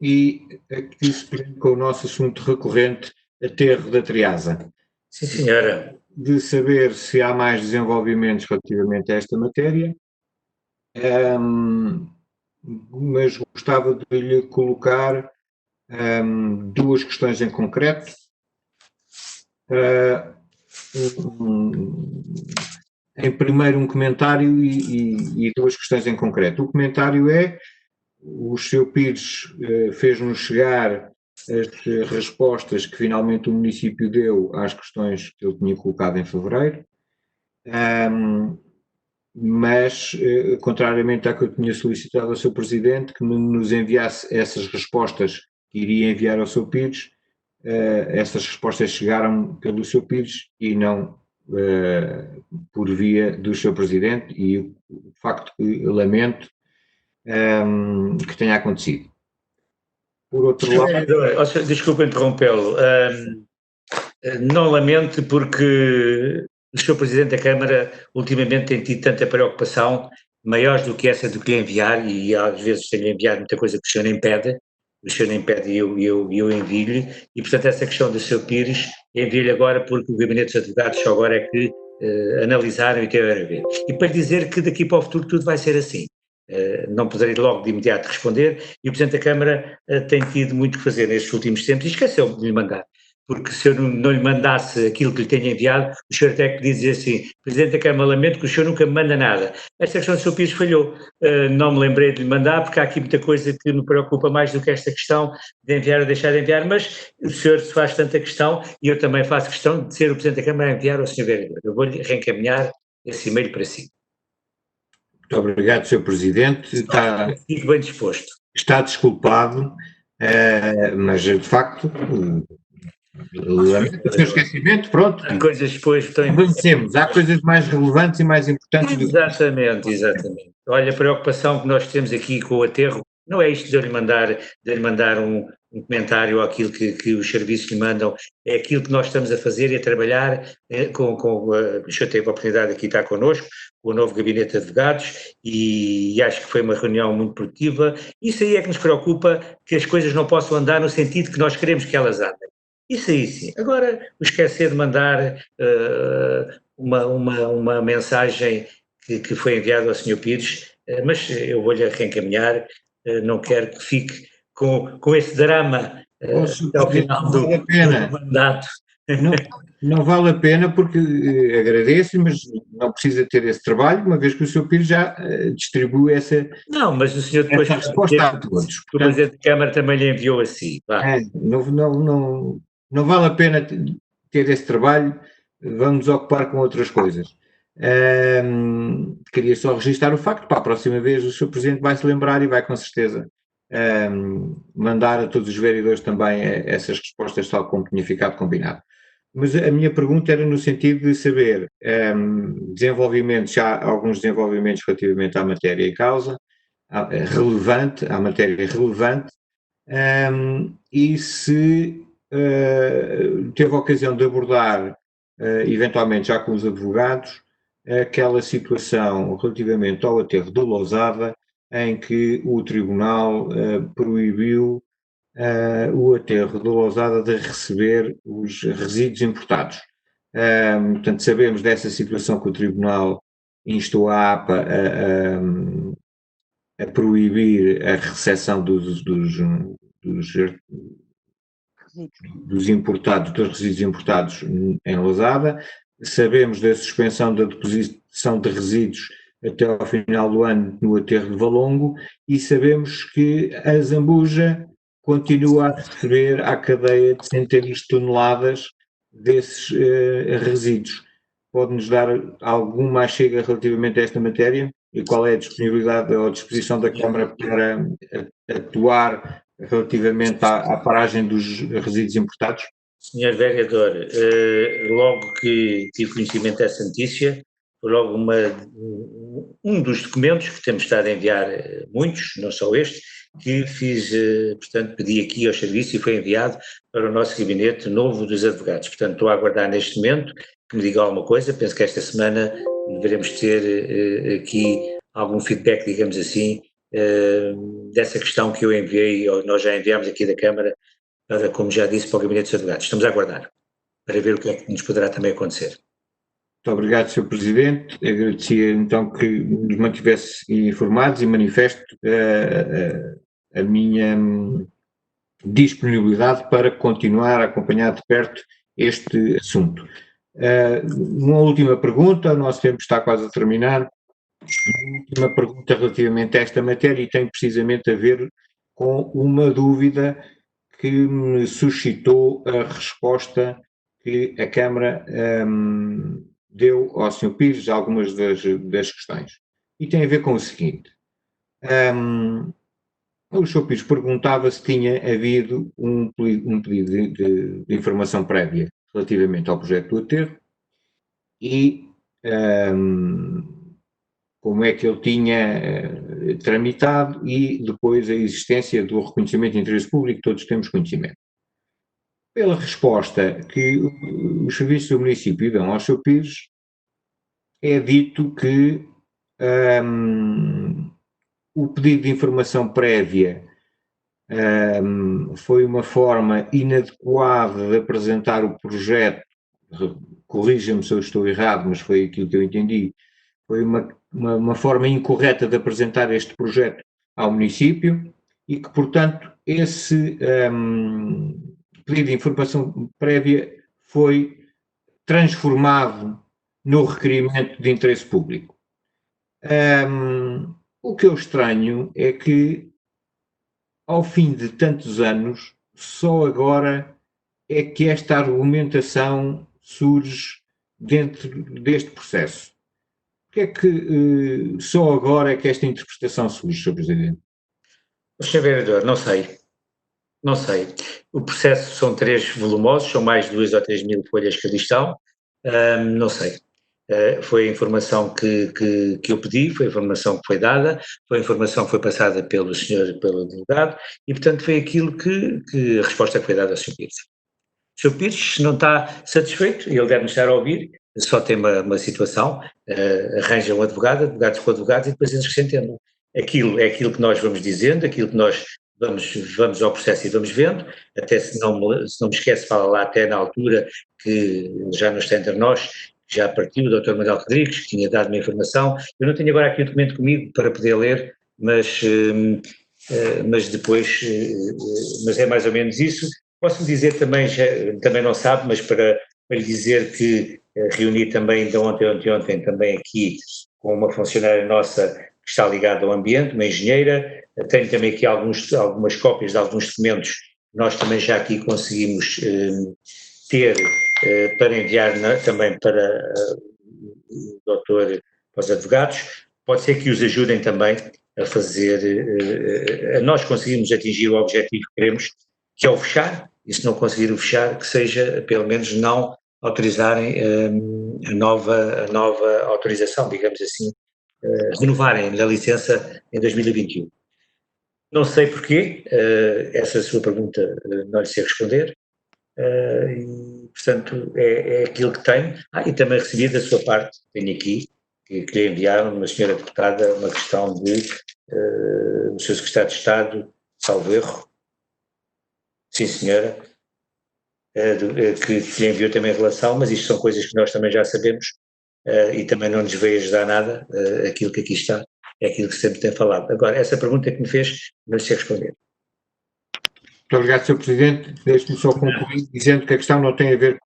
e aqui se prende com o nosso assunto recorrente, aterro da Triasa. Sim, senhora. De saber se há mais desenvolvimentos relativamente a esta matéria, mas gostava de lhe colocar 2 questões em concreto. Em primeiro um comentário e 2 questões em concreto. O comentário é, o Sr. Pires fez-nos chegar as respostas que finalmente o município deu às questões que ele tinha colocado em fevereiro, mas, contrariamente ao que eu tinha solicitado ao Sr. Presidente, que nos enviasse essas respostas que iria enviar ao Sr. Pires, essas respostas chegaram pelo Sr. Pires e não por via do Sr. Presidente, e o facto que lamento que tenha acontecido. Por outro lado... Desculpa interrompê-lo, não lamento porque o Sr. Presidente da Câmara ultimamente tem tido tanta preocupação, maiores do que essa do que lhe enviar, e às vezes tem-lhe enviado muita coisa que o senhor nem pede, e eu envio-lhe, e portanto essa questão do Sr. Pires envio-lhe agora porque o Gabinete dos Advogados só agora é que analisaram e tiveram a ver. E para dizer que daqui para o futuro tudo vai ser assim. Não poderei logo de imediato responder, e o Presidente da Câmara tem tido muito que fazer nestes últimos tempos e esqueceu de lhe mandar. porque se eu não lhe mandasse aquilo que lhe tenho enviado, o senhor até que podia dizer assim, Presidente da Câmara, lamento que o senhor nunca me manda nada. Esta questão do Sr. Pires falhou, não me lembrei de lhe mandar, porque há aqui muita coisa que me preocupa mais do que esta questão de enviar ou deixar de enviar, mas o senhor se faz tanta questão, e eu também faço questão de ser o Presidente da Câmara a enviar ao Sr. Vereador. Eu vou-lhe reencaminhar esse e-mail para si. Muito obrigado, Sr. Presidente. Fico bem disposto. Está desculpado, mas de facto, lamento o seu esquecimento, pronto. Há coisas depois estão Avancemos, há coisas mais relevantes e mais importantes do que... Exatamente. Olha, a preocupação que nós temos aqui com o aterro, não é isto de eu lhe mandar um comentário àquilo que os serviços lhe mandam, é aquilo que nós estamos a fazer e a trabalhar o senhor teve a oportunidade de aqui estar connosco, com o novo gabinete de advogados, e acho que foi uma reunião muito produtiva. Isso aí é que nos preocupa, que as coisas não possam andar no sentido que nós queremos que elas andem. Isso aí sim. Agora, o esquecer de mandar uma mensagem que foi enviada ao Sr. Pires, mas eu vou-lhe reencaminhar, não quero que fique com esse drama até ao final do mandato. Não vale a pena, porque agradeço, mas não precisa ter esse trabalho, uma vez que o Sr. Pires já distribui essa... Não, mas o senhor depois... resposta a todos. O Presidente da Câmara também lhe enviou assim. Não vale a pena ter esse trabalho, vamos nos ocupar com outras coisas. Queria só registrar o facto, para a próxima vez o Sr. Presidente vai se lembrar e vai com certeza mandar a todos os vereadores também essas respostas, tal como tinha ficado combinado. Mas a minha pergunta era no sentido de saber já há alguns desenvolvimentos relativamente à matéria em causa, à matéria relevante, e se teve a ocasião de abordar, eventualmente já com os advogados, aquela situação relativamente ao aterro de Lousada, em que o Tribunal proibiu o aterro de Lousada de receber os resíduos importados. Portanto, sabemos dessa situação que o Tribunal instou a APA a proibir a recepção dos resíduos importados em Lousada. Sabemos da suspensão da deposição de resíduos até ao final do ano no aterro de Valongo, e sabemos que a Zambuja continua a receber à cadeia de centenas de toneladas desses resíduos. Pode-nos dar alguma chega relativamente a esta matéria? E qual é a disponibilidade ou a disposição da Câmara para atuar relativamente à paragem dos resíduos importados? Senhor Vereador, logo que tive conhecimento dessa notícia, foi logo um dos documentos que temos estado a enviar, muitos, não só este, que fiz, portanto, pedi aqui ao serviço e foi enviado para o nosso gabinete novo dos advogados. Portanto, estou a aguardar neste momento que me diga alguma coisa. Penso que esta semana deveremos ter aqui algum feedback, digamos assim, dessa questão que eu enviei, ou nós já enviámos aqui da Câmara, para, como já disse, para o gabinete dos advogados. Estamos a aguardar para ver o que é que nos poderá também acontecer. Muito obrigado, Sr. Presidente. Agradecia então que nos mantivesse informados e manifesto a minha disponibilidade para continuar a acompanhar de perto este assunto. Uma última pergunta, o nosso tempo está quase a terminar. Uma última pergunta relativamente a esta matéria, e tem precisamente a ver com uma dúvida que me suscitou a resposta que a Câmara deu ao Sr. Pires a algumas das questões. E tem a ver com o seguinte. O Sr. Pires perguntava se tinha havido um pedido de informação prévia relativamente ao projeto do aterro e como é que ele tinha tramitado, e depois a existência do reconhecimento de interesse público, todos temos conhecimento. Pela resposta que os serviços do município dão ao Sr. Pires, é dito que o pedido de informação prévia foi uma forma inadequada de apresentar o projeto, corrija-me se eu estou errado, mas foi aquilo que eu entendi, foi uma forma incorreta de apresentar este projeto ao município, e que, portanto, esse pedido de informação prévia foi transformado no requerimento de interesse público. O que eu estranho é que, ao fim de tantos anos, só agora é que esta argumentação surge dentro deste processo. Porque é que só agora é que esta interpretação surge, Sr. Presidente? Sr. Vereador, não sei. Não sei. O processo são 3 volumosos, são mais de 2 ou 3 mil folhas que ali estão. Não sei. Foi a informação que eu pedi, foi a informação que foi dada, foi a informação que foi passada pelo delegado, e portanto foi aquilo que a resposta que foi dada ao Sr. Pires. O Sr. Pires, se não está satisfeito, e ele deve-me estar a ouvir, só tem uma situação, arranja um advogado, advogados com advogados, e depois eles que se entendam. Aquilo é aquilo que nós vamos dizendo, aquilo que nós vamos ao processo e vamos vendo, até se não me esquece, fala lá até na altura que já não está entre nós, já partiu o Dr. Manuel Rodrigues, que tinha dado uma informação. Eu não tenho agora aqui o documento comigo para poder ler, mas depois, mas é mais ou menos isso. Posso dizer também, também não sabe, mas para lhe dizer que reuni também de ontem também aqui com uma funcionária nossa que está ligada ao ambiente, uma engenheira. Tenho também aqui algumas cópias de alguns documentos que nós também já aqui conseguimos ter para enviar também para o doutor, para os advogados. Pode ser que os ajudem também a fazer, a nós conseguirmos atingir o objetivo que queremos, que é o fechar, e se não conseguir o fechar, que seja pelo menos não autorizarem a nova autorização, digamos assim, renovarem a licença em 2021. Não sei porquê, essa sua pergunta não lhe sei responder, e portanto é aquilo que tenho. E também recebi da sua parte, tenho aqui, que lhe enviaram, uma senhora deputada, uma questão de o Sr. Secretário de Estado, salvo erro, sim senhora, que lhe enviou também em relação, mas isto são coisas que nós também já sabemos, e também não nos veio ajudar nada, aquilo que aqui está, é aquilo que sempre tem falado. Agora, essa pergunta que me fez, não lhe sei responder. Muito obrigado, Sr. Presidente. Deixe-me só concluir dizendo que a questão não tem a ver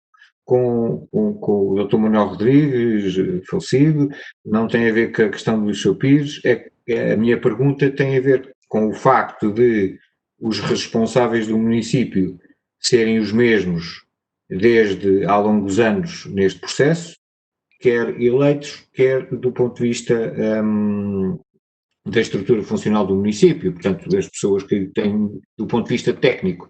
com o Dr. Manuel Rodrigues, falecido, não tem a ver com a questão do Sr. Pires, a minha pergunta tem a ver com o facto de os responsáveis do município serem os mesmos desde há longos anos neste processo, quer eleitos, quer do ponto de vista da estrutura funcional do município, portanto, das pessoas que têm, do ponto de vista técnico,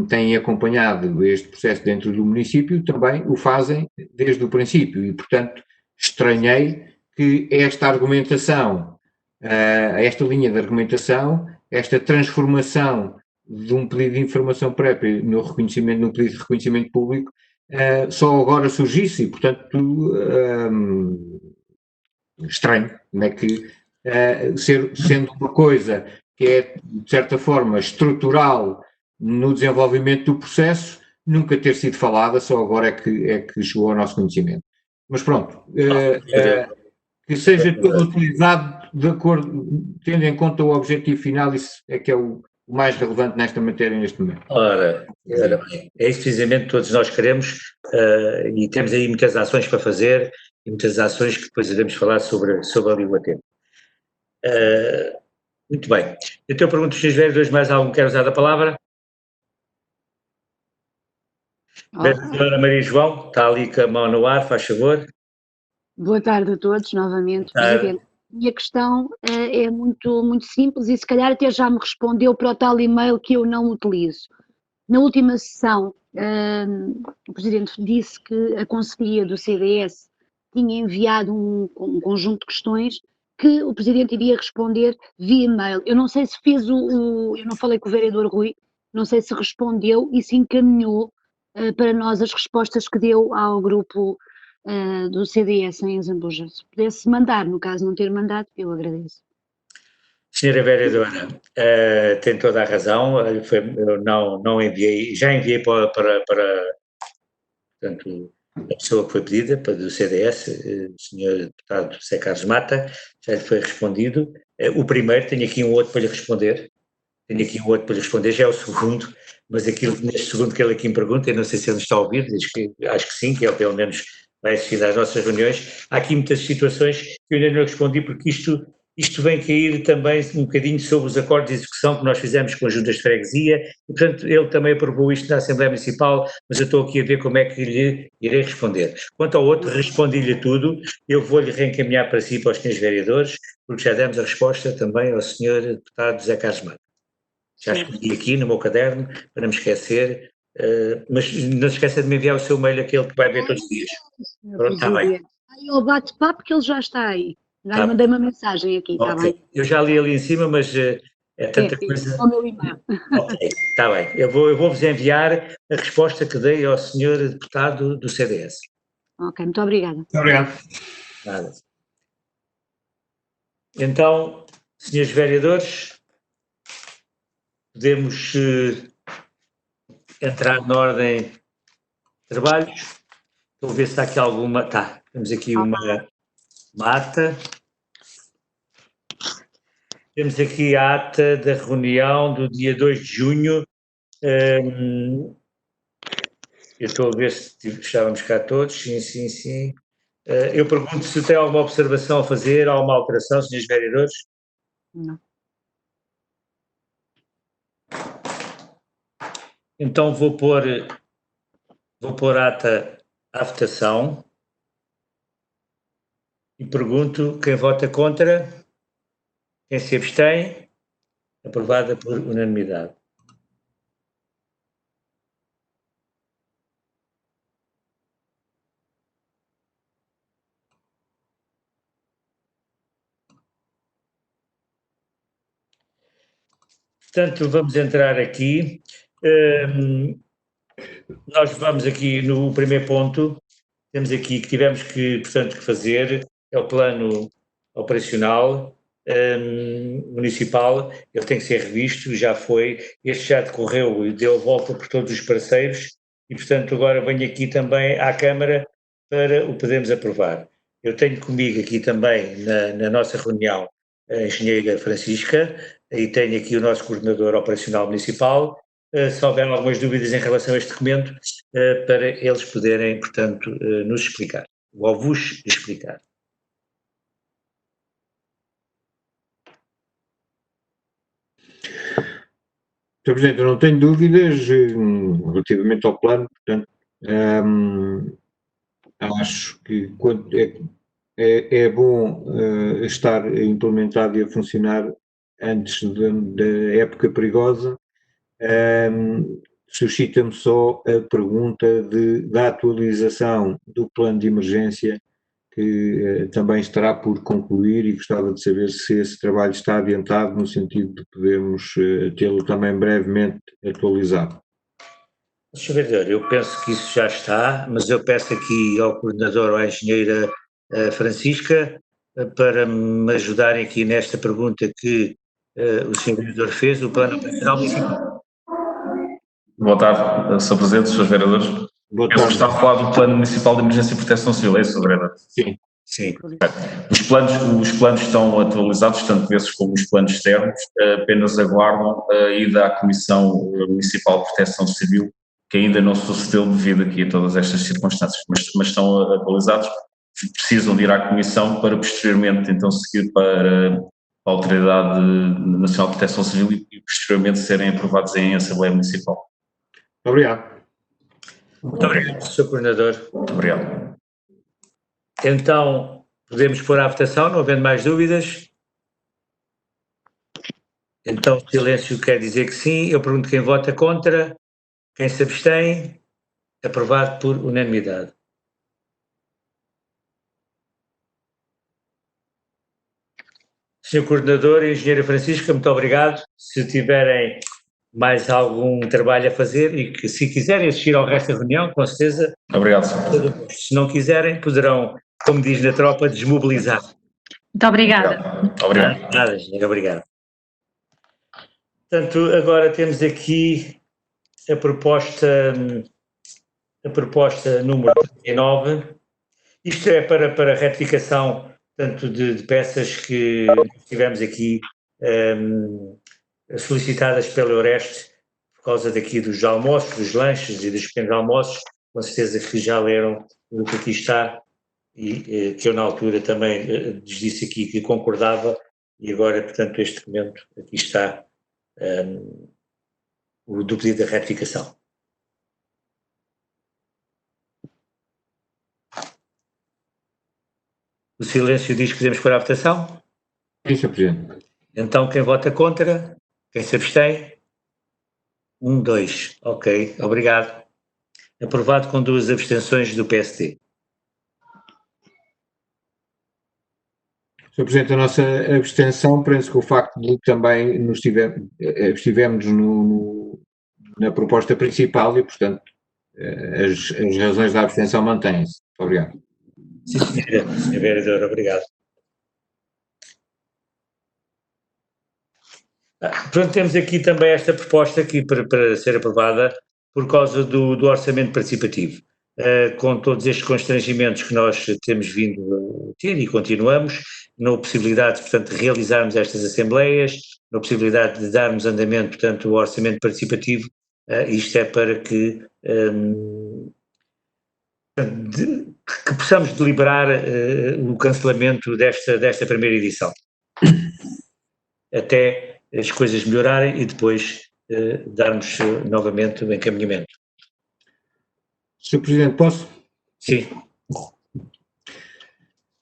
têm acompanhado este processo dentro do município, também o fazem desde o princípio e, portanto, estranhei que esta argumentação, esta linha de argumentação, esta transformação de um pedido de informação prévia no pedido de reconhecimento público, só agora surgisse e, portanto, estranho, não é que, sendo uma coisa que é, de certa forma, estrutural no desenvolvimento do processo, nunca ter sido falada, só agora é que chegou ao nosso conhecimento. Mas pronto, que seja tudo utilizado de acordo, tendo em conta o objetivo final, isso é que é o mais relevante nesta matéria neste momento. Ora bem, é isso precisamente que todos nós queremos, e temos aí muitas ações para fazer, e muitas ações que depois iremos falar sobre a língua tempo. Muito bem. Então eu pergunto, Sr. Vereadores, mais algum quer usar a palavra? Vereadora Maria João, está ali com a mão no ar, faz favor. Boa tarde a todos, novamente. Presidente, a minha questão é muito simples e se calhar até já me respondeu para o tal e-mail que eu não utilizo. Na última sessão, o Presidente disse que a Conselhia do CDS tinha enviado um conjunto de questões que o Presidente iria responder via e-mail. Eu não sei se fez eu não falei com o Vereador Rui, não sei se respondeu e se encaminhou para nós as respostas que deu ao grupo do CDS em Zambuja. Se pudesse mandar, no caso não ter mandado, eu agradeço. Senhora Vereadora, tem toda a razão, eu não enviei, já enviei para portanto, a pessoa que foi pedida, para do CDS, o senhor deputado José Carlos Mata, já lhe foi respondido. O primeiro, tenho aqui um outro para lhe responder, já é o segundo, mas aquilo neste segundo que ele aqui me pergunta, eu não sei se ele está a ouvir, diz que acho que sim, que ele pelo menos vai assistir às nossas reuniões. Há aqui muitas situações que eu ainda não respondi, porque isto vem cair também um bocadinho sobre os acordos de execução que nós fizemos com as juntas de freguesia, e portanto ele também aprovou isto na Assembleia Municipal, mas eu estou aqui a ver como é que lhe irei responder. Quanto ao outro, respondi-lhe tudo, eu vou-lhe reencaminhar para si, para os senhores vereadores, porque já demos a resposta também ao senhor deputado José Carlos Mato. Já escolhi aqui no meu caderno, para não me esquecer, mas não se esqueça de me enviar o seu mail, aquele que vai ver todos os dias. Pronto, está bem. Aí ao bate-papo que ele já está aí. Já lhe mandei uma mensagem aqui, está bem? Eu já li ali em cima, mas é tanta coisa. O meu e-mail. Ok, está bem. Eu vou-vos enviar a resposta que dei ao senhor deputado do CDS. Ok, muito obrigada. Muito obrigado. Nada. Então, senhores vereadores, podemos entrar na ordem de trabalhos. Estou a ver se está aqui alguma. Tá, temos aqui uma ata. Temos aqui a ata da reunião do dia 2 de junho. Eu estou a ver se estávamos cá todos. Sim. Eu pergunto se tem alguma observação a fazer, alguma alteração, senhores vereadores? Não. Então vou pôr a ata à votação e pergunto quem vota contra, quem se abstém, aprovada por unanimidade. Portanto, vamos entrar aqui. Nós vamos aqui no primeiro ponto, temos aqui que tivemos que, portanto, que fazer, é o plano operacional municipal, ele tem que ser revisto, já foi, este já decorreu e deu a volta por todos os parceiros e, portanto, agora venho aqui também à Câmara para o podermos aprovar. Eu tenho comigo aqui também, na nossa reunião, a engenheira Francisca, e tenho aqui o nosso coordenador operacional municipal, se houver algumas dúvidas em relação a este documento, para eles poderem, portanto, nos explicar, ou vos explicar. Sr. Presidente, eu não tenho dúvidas relativamente ao plano, portanto, acho que é bom estar implementado e a funcionar antes da época perigosa. Suscita-me só a pergunta da atualização do plano de emergência, que também estará por concluir, e gostava de saber se esse trabalho está adiantado no sentido de podermos tê-lo também brevemente atualizado. Sr. Vereador, eu penso que isso já está, mas eu peço aqui ao coordenador ou à engenheira Francisca para me ajudarem aqui nesta pergunta que o Sr. Vereador fez, o plano operacional municipal. Boa tarde, Sr. Presidente, Srs. Vereadores. Boa Eu tarde. está a falar do Plano Municipal de Emergência e Proteção Civil, é isso, Sr. Vereador? Sim. Os planos estão atualizados, tanto esses como os planos externos, apenas aguardam a ida à Comissão Municipal de Proteção Civil, que ainda não sucedeu devido aqui a todas estas circunstâncias, mas estão atualizados, precisam de ir à Comissão para posteriormente então seguir para a Autoridade Nacional de Proteção Civil e posteriormente serem aprovados em Assembleia Municipal. Obrigado. Muito obrigado, Sr. Coordenador. Muito obrigado. Então, podemos pôr à votação, não havendo mais dúvidas? Então, silêncio quer dizer que sim. Eu pergunto quem vota contra, quem se abstém, aprovado por unanimidade. Sr. Coordenador e Engenheira Francisca, muito obrigado. Se tiverem mais algum trabalho a fazer e que, se quiserem assistir ao resto da reunião, com certeza. Obrigado, Sr. Se não quiserem, poderão, como diz na tropa, desmobilizar. Muito obrigada. Obrigado. Nada, Engenheira, obrigado. Portanto, agora temos aqui a proposta número 39. Isto é para retificação, tanto de peças que tivemos aqui solicitadas pela Eureste, causa daqui dos almoços, dos lanches e dos pequenos almoços, com certeza que já leram o que aqui está e que eu na altura também lhes disse aqui que concordava e agora, portanto, este documento aqui está, o do pedido de retificação. O silêncio diz que podemos pôr à votação? Sim, Sr. Presidente. Então, quem vota contra? Quem se abstém? 1, 2. Ok, obrigado. Aprovado com 2 abstenções do PSD. Sr. Presidente, a nossa abstenção prende-se com o facto de também estivemos na proposta principal e, portanto, as razões da abstenção mantêm-se. Obrigado. Sim, senhora vereadora, obrigado. Pronto, temos aqui também esta proposta aqui para ser aprovada por causa do orçamento participativo. Com todos estes constrangimentos que nós temos vindo a ter e continuamos, na possibilidade, portanto, de realizarmos estas assembleias, na possibilidade de darmos andamento, portanto, ao orçamento participativo, isto é para que possamos deliberar o cancelamento desta primeira edição, até as coisas melhorarem e depois darmos novamente o encaminhamento. Sr. Presidente, posso? Sim.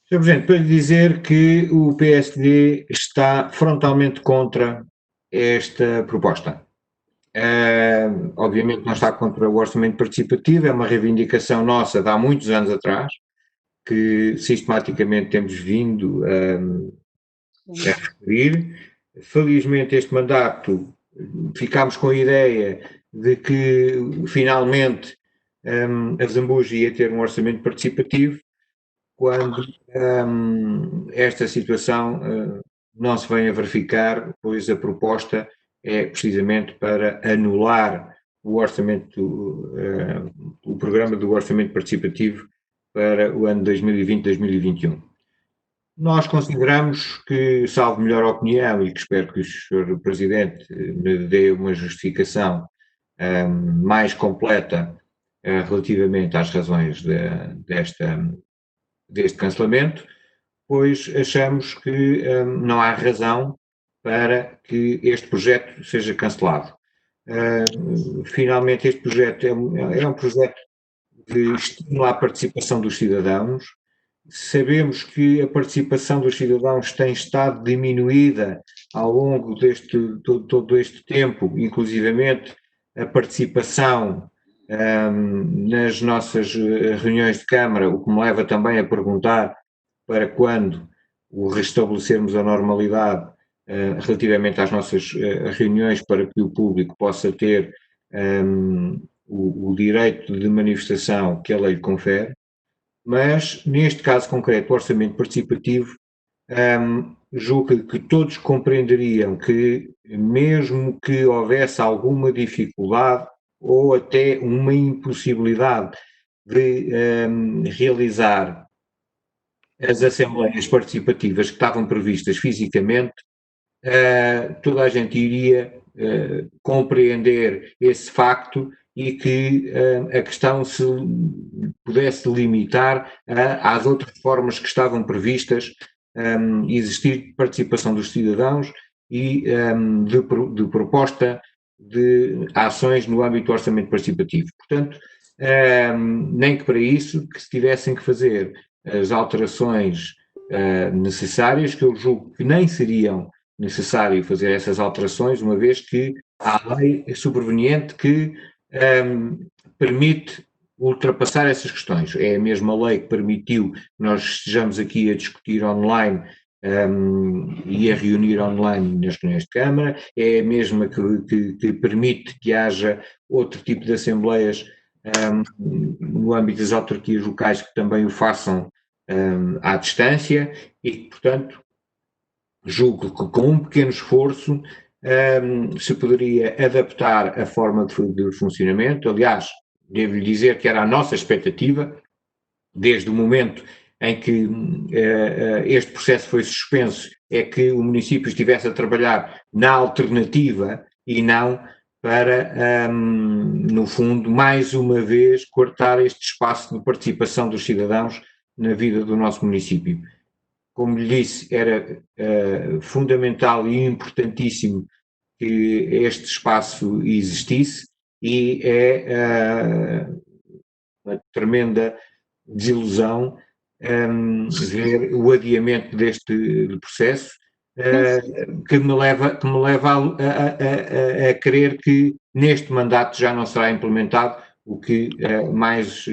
Sr. Presidente, para lhe dizer que o PSD está frontalmente contra esta proposta. Obviamente não está contra o orçamento participativo, é uma reivindicação nossa de há muitos anos atrás, que sistematicamente temos vindo a referir. Felizmente este mandato ficámos com a ideia de que finalmente a Zambuja ia ter um orçamento participativo, quando esta situação não se vem a verificar, pois a proposta é precisamente para anular o orçamento, o programa do orçamento participativo para o ano 2020-2021. Nós consideramos que, salvo melhor opinião, e que espero que o Sr. Presidente me dê uma justificação mais completa relativamente às razões deste cancelamento, pois achamos que não há razão para que este projeto seja cancelado. Finalmente, este projeto é um projeto que estimula a participação dos cidadãos. Sabemos que a participação dos cidadãos tem estado diminuída ao longo todo este tempo, inclusivamente a participação nas nossas reuniões de Câmara, o que me leva também a perguntar para quando o restabelecermos a normalidade relativamente às nossas reuniões, para que o público possa ter o direito de manifestação que a lei lhe confere. Mas, neste caso concreto, o orçamento participativo, julgo que todos compreenderiam que, mesmo que houvesse alguma dificuldade ou até uma impossibilidade de realizar as assembleias participativas que estavam previstas fisicamente, toda a gente iria compreender esse facto e que a questão se pudesse limitar às outras formas que estavam previstas, existir participação dos cidadãos e de proposta de ações no âmbito do orçamento participativo. Portanto, nem que para isso que se tivessem que fazer as alterações necessárias, que eu julgo que nem seriam necessário fazer essas alterações, uma vez que há lei sobreveniente que permite ultrapassar essas questões. É a mesma lei que permitiu que nós estejamos aqui a discutir online e a reunir online nas reuniões de Câmara, é a mesma que permite que haja outro tipo de assembleias no âmbito das autarquias locais que também o façam à distância e que, portanto, julgo que com um pequeno esforço se poderia adaptar a forma de funcionamento. Aliás, devo-lhe dizer que era a nossa expectativa, desde o momento em que este processo foi suspenso, é que o município estivesse a trabalhar na alternativa e não para, no fundo, mais uma vez, cortar este espaço de participação dos cidadãos na vida do nosso município. Como lhe disse, era fundamental e importantíssimo que este espaço existisse e é uma tremenda desilusão ver o adiamento deste processo, que me leva a crer que neste mandato já não será implementado, o que mais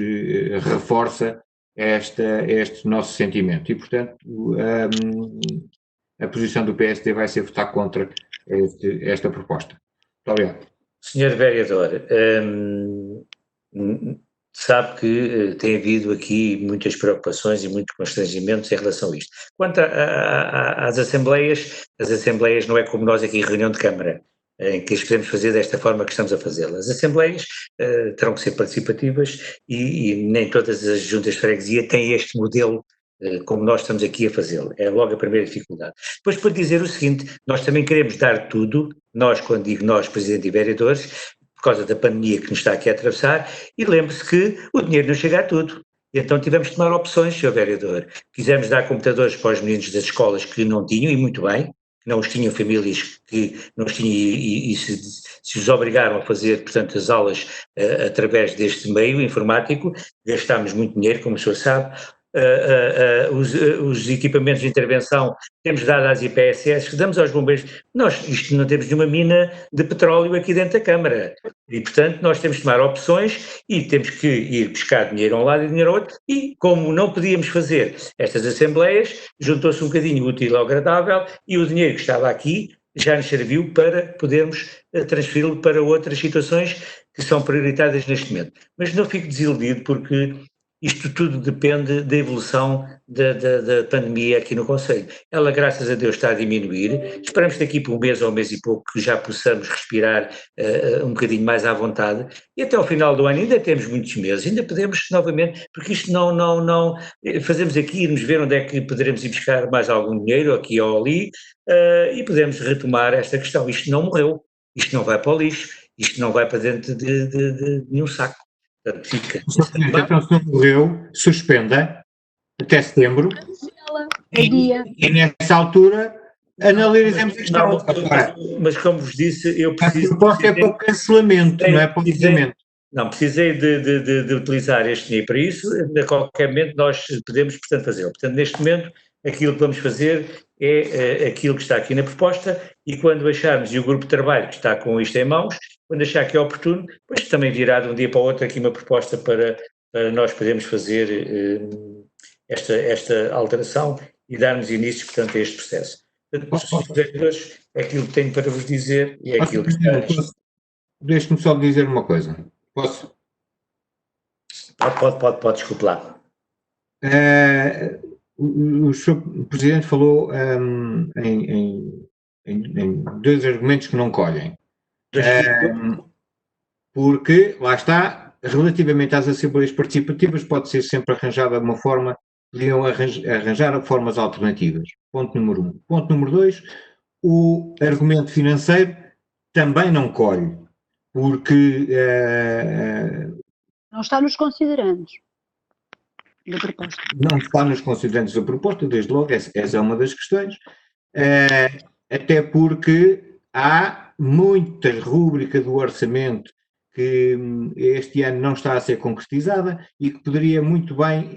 reforça este nosso sentimento. E, portanto, a posição do PSD vai ser votar contra esta proposta. Muito obrigado. Senhor Vereador, sabe que tem havido aqui muitas preocupações e muitos constrangimentos em relação a isto. Quanto às assembleias não é como nós aqui em reunião de Câmara, em que as podemos fazer desta forma que estamos a fazê-las. As assembleias terão que ser participativas e nem todas as juntas de freguesia têm este modelo como nós estamos aqui a fazê-lo. É logo a primeira dificuldade. Depois, para dizer o seguinte, nós também queremos dar tudo, nós, quando digo nós, Presidente e Vereadores, por causa da pandemia que nos está aqui a atravessar, e lembre-se que o dinheiro não chega a tudo. E então tivemos de tomar opções, Sr. Vereador. Quisemos dar computadores para os meninos das escolas que não tinham, e muito bem, que não os tinham, famílias que não os tinham e se os obrigaram a fazer, portanto, as aulas através deste meio informático. Gastámos muito dinheiro, como o senhor sabe. Os equipamentos de intervenção temos dado às IPSS, damos aos bombeiros. Nós não temos nenhuma mina de petróleo aqui dentro da Câmara e, portanto, nós temos de tomar opções e temos que ir buscar dinheiro a um lado e dinheiro ao outro, e como não podíamos fazer estas assembleias, juntou-se um bocadinho útil ao agradável e o dinheiro que estava aqui já nos serviu para podermos transferi-lo para outras situações que são prioritárias neste momento. Mas não fico desiludido, porque isto tudo depende da evolução da pandemia aqui no Conselho. Ela, graças a Deus, está a diminuir. Esperamos que daqui por um mês ou um mês e pouco que já possamos respirar um bocadinho mais à vontade. E até ao final do ano ainda temos muitos meses, ainda podemos novamente, porque isto não fazemos aqui, irmos ver onde é que poderemos ir buscar mais algum dinheiro, aqui ou ali, e podemos retomar esta questão. Isto não morreu, isto não vai para o lixo, isto não vai para dentro de nenhum saco. Fica. Então, se não morreu, suspenda até setembro e nessa altura analisamos a questão. Mas como vos disse, eu preciso... A proposta é para o cancelamento, não é para o pagamento. Não, precisei de utilizar este dinheiro para isso, a qualquer momento nós podemos, portanto, fazê-lo. Portanto, neste momento, aquilo que vamos fazer é aquilo que está aqui na proposta, e quando acharmos, e o grupo de trabalho que está com isto em mãos, quando achar que é oportuno, depois também virá de um dia para o outro aqui uma proposta para nós podermos fazer esta alteração e darmos início, portanto, a este processo. Portanto, é aquilo que tenho para vos dizer e é aquilo que está... Deixe-me só dizer uma coisa. Posso? Pode, desculpe lá. O Sr. Presidente falou em dois argumentos que não colhem. Porque, lá está, relativamente às assembleias participativas, pode ser sempre arranjada uma forma, podiam arranjar formas alternativas. Ponto número 1. Ponto número 2, o argumento financeiro também não colhe, porque... não está nos considerandos da proposta. Não está nos considerandos da proposta, desde logo, essa é uma das questões, até porque há muita rúbrica do orçamento que este ano não está a ser concretizada e que poderia muito bem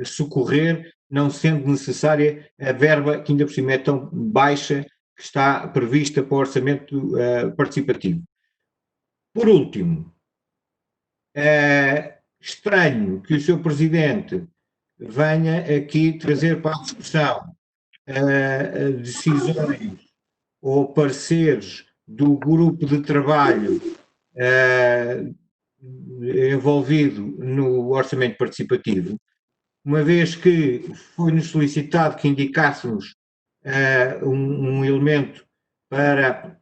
socorrer, não sendo necessária a verba que ainda por cima é tão baixa que está prevista para o orçamento participativo. Por último, estranho que o Sr. Presidente venha aqui trazer para a discussão decisões ou pareceres do grupo de trabalho envolvido no orçamento participativo, uma vez que foi-nos solicitado que indicássemos um elemento para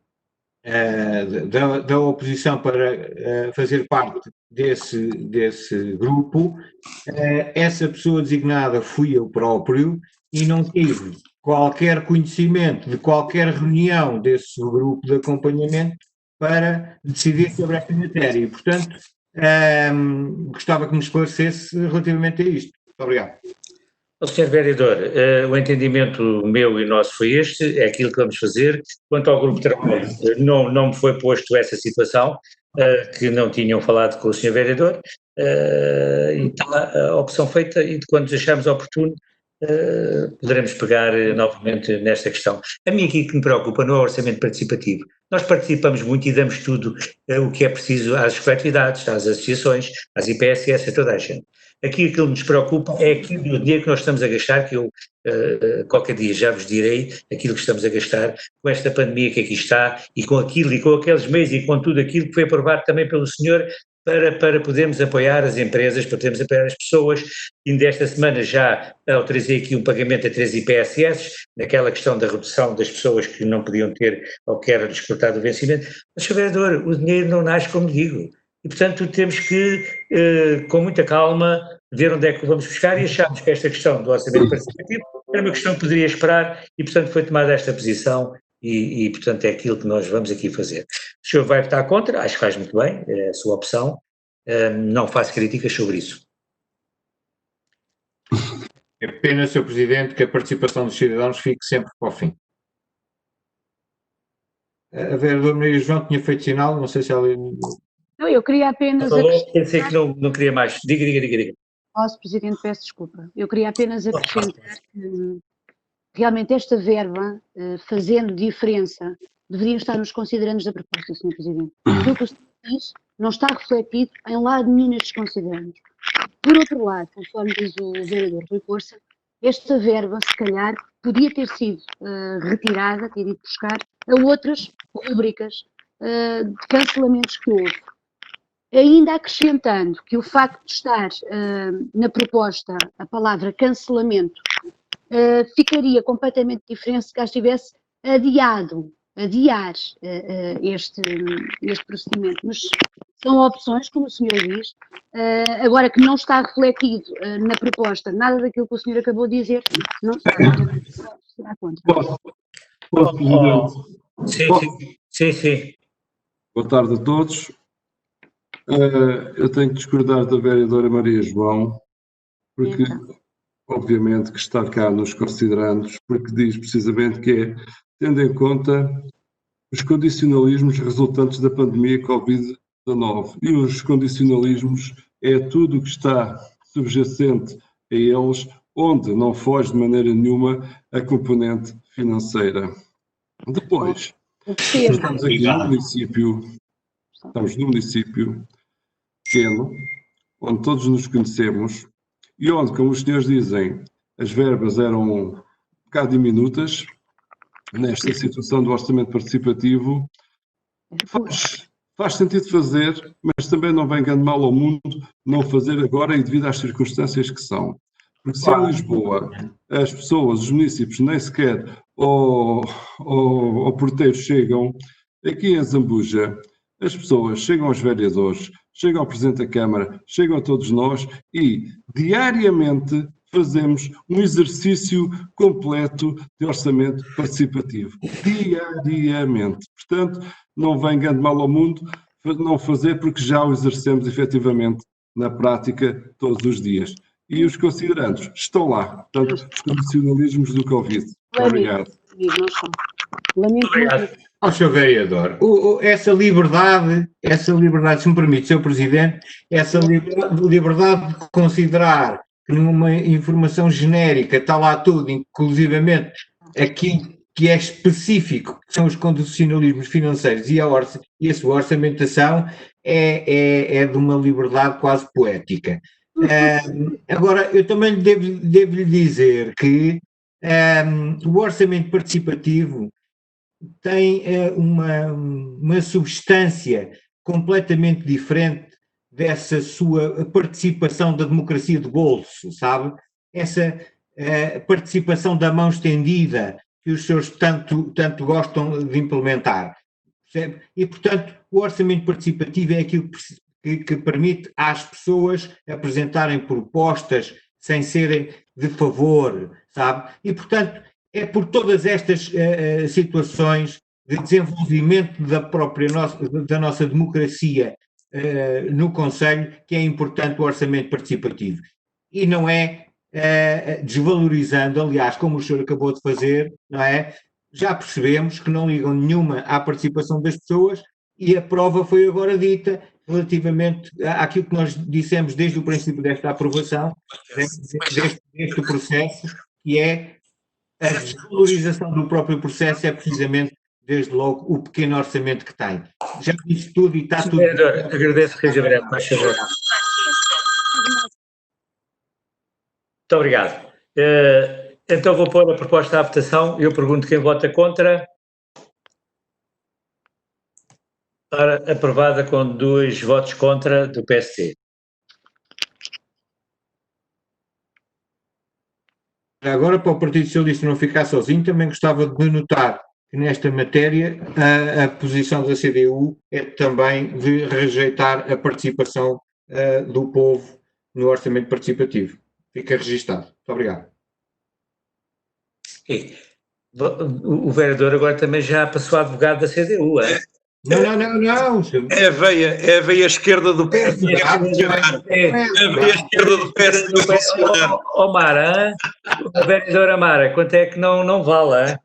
da oposição para fazer parte desse grupo. Essa pessoa designada fui eu próprio e não tive qualquer conhecimento de qualquer reunião desse grupo de acompanhamento para decidir sobre esta matéria. E, portanto, gostava que me esclarecesse relativamente a isto. Muito obrigado. Sr. Vereador, o entendimento meu e nosso foi este, é aquilo que vamos fazer. Quanto ao grupo de trabalho, não me foi posto essa situação, que não tinham falado com o Sr. Vereador, e está a opção feita, e quando acharmos oportuno, poderemos pegar novamente nesta questão. A mim aqui que me preocupa no orçamento participativo, nós participamos muito e damos tudo o que é preciso às coletividades, às associações, às IPSS, a toda a gente. Aqui aquilo que nos preocupa é aquilo, o dinheiro que nós estamos a gastar, que eu qualquer dia já vos direi aquilo que estamos a gastar com esta pandemia que aqui está e com aquilo e com aqueles meses e com tudo aquilo que foi aprovado também pelo senhor para podermos apoiar as empresas, para podermos apoiar as pessoas. Ainda esta semana já autorizei aqui um pagamento a 3 IPSS, naquela questão da redução das pessoas que não podiam ter ou que era descontado o vencimento. Mas, Sr. Vereador, o dinheiro não nasce como digo. E, portanto, temos que, com muita calma, ver onde é que vamos buscar, e achamos que esta questão do orçamento participativo era uma questão que poderia esperar e, portanto, foi tomada esta posição e, portanto, é aquilo que nós vamos aqui fazer. O senhor vai votar contra, acho que faz muito bem, é a sua opção, não faço críticas sobre isso. É pena, Sr. Presidente, que a participação dos cidadãos fique sempre para o fim. A vereadora Maria João tinha feito sinal, não sei se ela... Não, eu queria apenas... Pensei que não queria mais. Diga. Nosso Presidente, peço desculpa. Eu queria apenas acrescentar que realmente esta verba, fazendo diferença, deveriam estar nos considerandos da proposta, Sr. Presidente. Aquilo que o Sr. diz não está refletido em lado nenhum nestes considerandos. Por outro lado, conforme diz o vereador Rui Corsa, esta verba, se calhar, podia ter sido retirada, ter ido buscar a outras rúbricas de cancelamentos que houve. Ainda acrescentando que o facto de estar na proposta a palavra cancelamento ficaria completamente diferente se cá estivesse adiar este procedimento. Mas são opções, como o senhor diz, agora que não está refletido na proposta nada daquilo que o senhor acabou de dizer, não será contra. Posso, Presidente? Sim. Boa tarde a todos. Eu tenho que discordar da vereadora Maria João, porque obviamente que está cá nos considerandos, porque diz precisamente que é tendo em conta os condicionalismos resultantes da pandemia Covid-19. E os condicionalismos é tudo o que está subjacente a eles, onde não foge de maneira nenhuma a componente financeira. Depois, estamos aqui num município pequeno, onde todos nos conhecemos e onde, como os senhores dizem, as verbas eram um bocado diminutas nesta situação do orçamento participativo. Faz sentido fazer, mas também não vem grande mal ao mundo não fazer agora e devido às circunstâncias que são. Porque se em Lisboa as pessoas, os municípios, nem sequer ao porteiro chegam, aqui em Zambuja as pessoas chegam aos vereadores, chegam ao Presidente da Câmara, chegam a todos nós e diariamente fazemos um exercício completo de orçamento participativo. Diariamente. Portanto, não vem grande mal ao mundo não fazer, porque já o exercemos efetivamente na prática todos os dias. E os considerandos estão lá. Portanto, os condicionalismos do Covid. Obrigado. Obrigado. Ao Sr. Vereador, essa liberdade, se me permite, Sr. Presidente, essa liberdade de considerar que numa informação genérica está lá tudo, inclusivamente aquilo que é específico, que são os condicionalismos financeiros e a sua orçamentação, é de uma liberdade quase poética. Agora, eu também devo lhe dizer que o orçamento participativo tem uma substância completamente diferente dessa sua participação da democracia de bolso, sabe? Essa participação da mão estendida que os senhores tanto gostam de implementar. Percebe? E, portanto, o orçamento participativo é aquilo que permite às pessoas apresentarem propostas sem serem de favor, sabe? E, portanto, é por todas estas situações de desenvolvimento da nossa democracia no Conselho, que é importante o orçamento participativo. E não é desvalorizando, aliás, como o senhor acabou de fazer, não é? Já percebemos que não ligam nenhuma à participação das pessoas e a prova foi agora dita relativamente àquilo que nós dissemos desde o princípio desta aprovação, deste processo, que é a desvalorização do próprio processo é precisamente, desde logo, o pequeno orçamento que tem. Já disse tudo e está tudo... Vereador, agradeço que seja breve, faz favor. Muito obrigado. Então vou pôr a proposta à votação. Eu pergunto quem vota contra. Para aprovada com 2 votos contra do PSD. Agora, para o Partido Socialista não ficar sozinho, também gostava de notar que nesta matéria a posição da CDU é também de rejeitar a participação do povo no orçamento participativo. Fica registado. Muito obrigado. O vereador agora também já passou a advogado da CDU, é? Não. É a veia esquerda do PSD. É a veia esquerda do PSD. Mara, o vereador Amara, quanto é que não vale?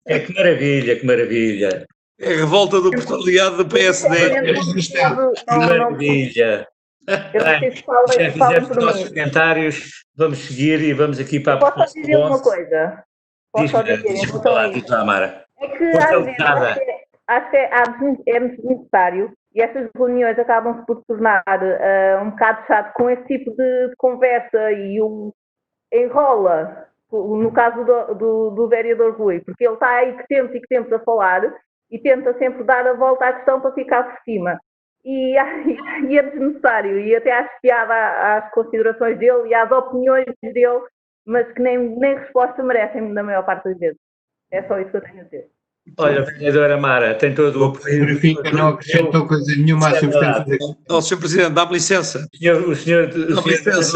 Que maravilha, que maravilha. É a revolta do proletariado do PSD. Que maravilha. Já fizemos os nossos comentários, vamos seguir e vamos aqui para a proposta. Posso dizer uma coisa? Desculpa lá, Amara. É que às vezes acho que é desnecessário e estas reuniões acabam-se por tornar um bocado chato com esse tipo de conversa e enrola, no caso do vereador Rui, porque ele está aí que tempos a falar e tenta sempre dar a volta à questão para ficar por cima. E é desnecessário e até acho piada às considerações dele e às opiniões dele, mas que nem resposta merecem na maior parte das vezes. É só isso que eu tenho a dizer. Olha, vereadora Amara, tem todo o apoio. Não acrescentou coisa nenhuma à substância da... Sr. Presidente, dá-me licença. O senhor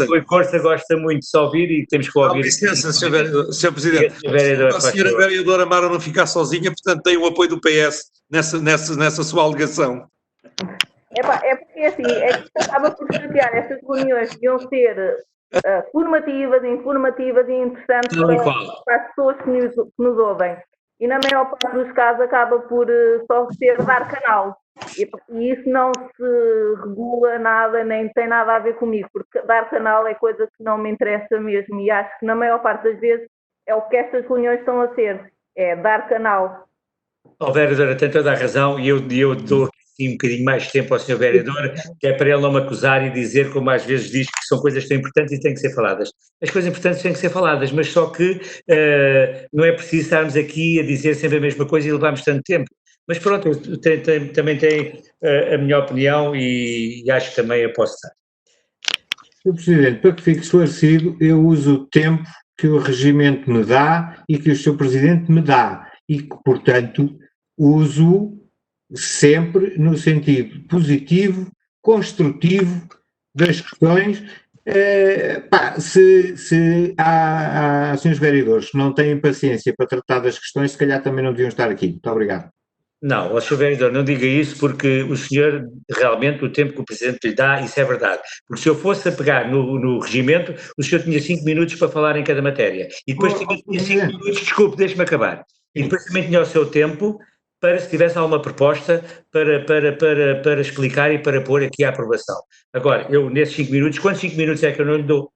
Rui Costa gosta muito de se ouvir e temos que ouvir. Dá-me licença, Sr. Presidente. A senhora vereadora Amara não ficar sozinha, portanto tem o apoio do PS nessa sua alegação. É porque assim, é que acaba por chatear. Estas reuniões deviam ser formativas, informativas e interessantes para as pessoas que nos ouvem. E na maior parte dos casos acaba por só ser dar canal. E isso não se regula nada, nem tem nada a ver comigo, porque dar canal é coisa que não me interessa mesmo. E acho que na maior parte das vezes é o que estas reuniões estão a ser, é dar canal. Vereadora, tem toda a razão e eu dou aqui um bocadinho mais tempo ao senhor vereador, que é para ele não me acusar e dizer, como às vezes diz, que são coisas que são importantes e têm que ser faladas. As coisas importantes têm que ser faladas, mas só que não é preciso estarmos aqui a dizer sempre a mesma coisa e levarmos tanto tempo. Mas pronto, eu também tenho a minha opinião e acho que também a posso dar. Sr. Presidente, para que fique esclarecido, eu uso o tempo que o regimento me dá e que o Sr. Presidente me dá e que, portanto, uso sempre no sentido positivo, construtivo das questões. Se há senhores vereadores que não têm paciência para tratar das questões, se calhar também não deviam estar aqui. Muito obrigado. Não, senhor vereador, não diga isso, porque o senhor, realmente, o tempo que o Presidente lhe dá, isso é verdade. Porque se eu fosse a pegar no regimento, o senhor tinha 5 minutos para falar em cada matéria. E depois tinha 5 minutos, desculpe, deixe-me acabar. E depois também tinha o seu tempo para, se tivesse alguma proposta, para explicar e para pôr aqui a aprovação. Agora, eu nesses 5 minutos, quantos 5 minutos é que eu não lhe dou?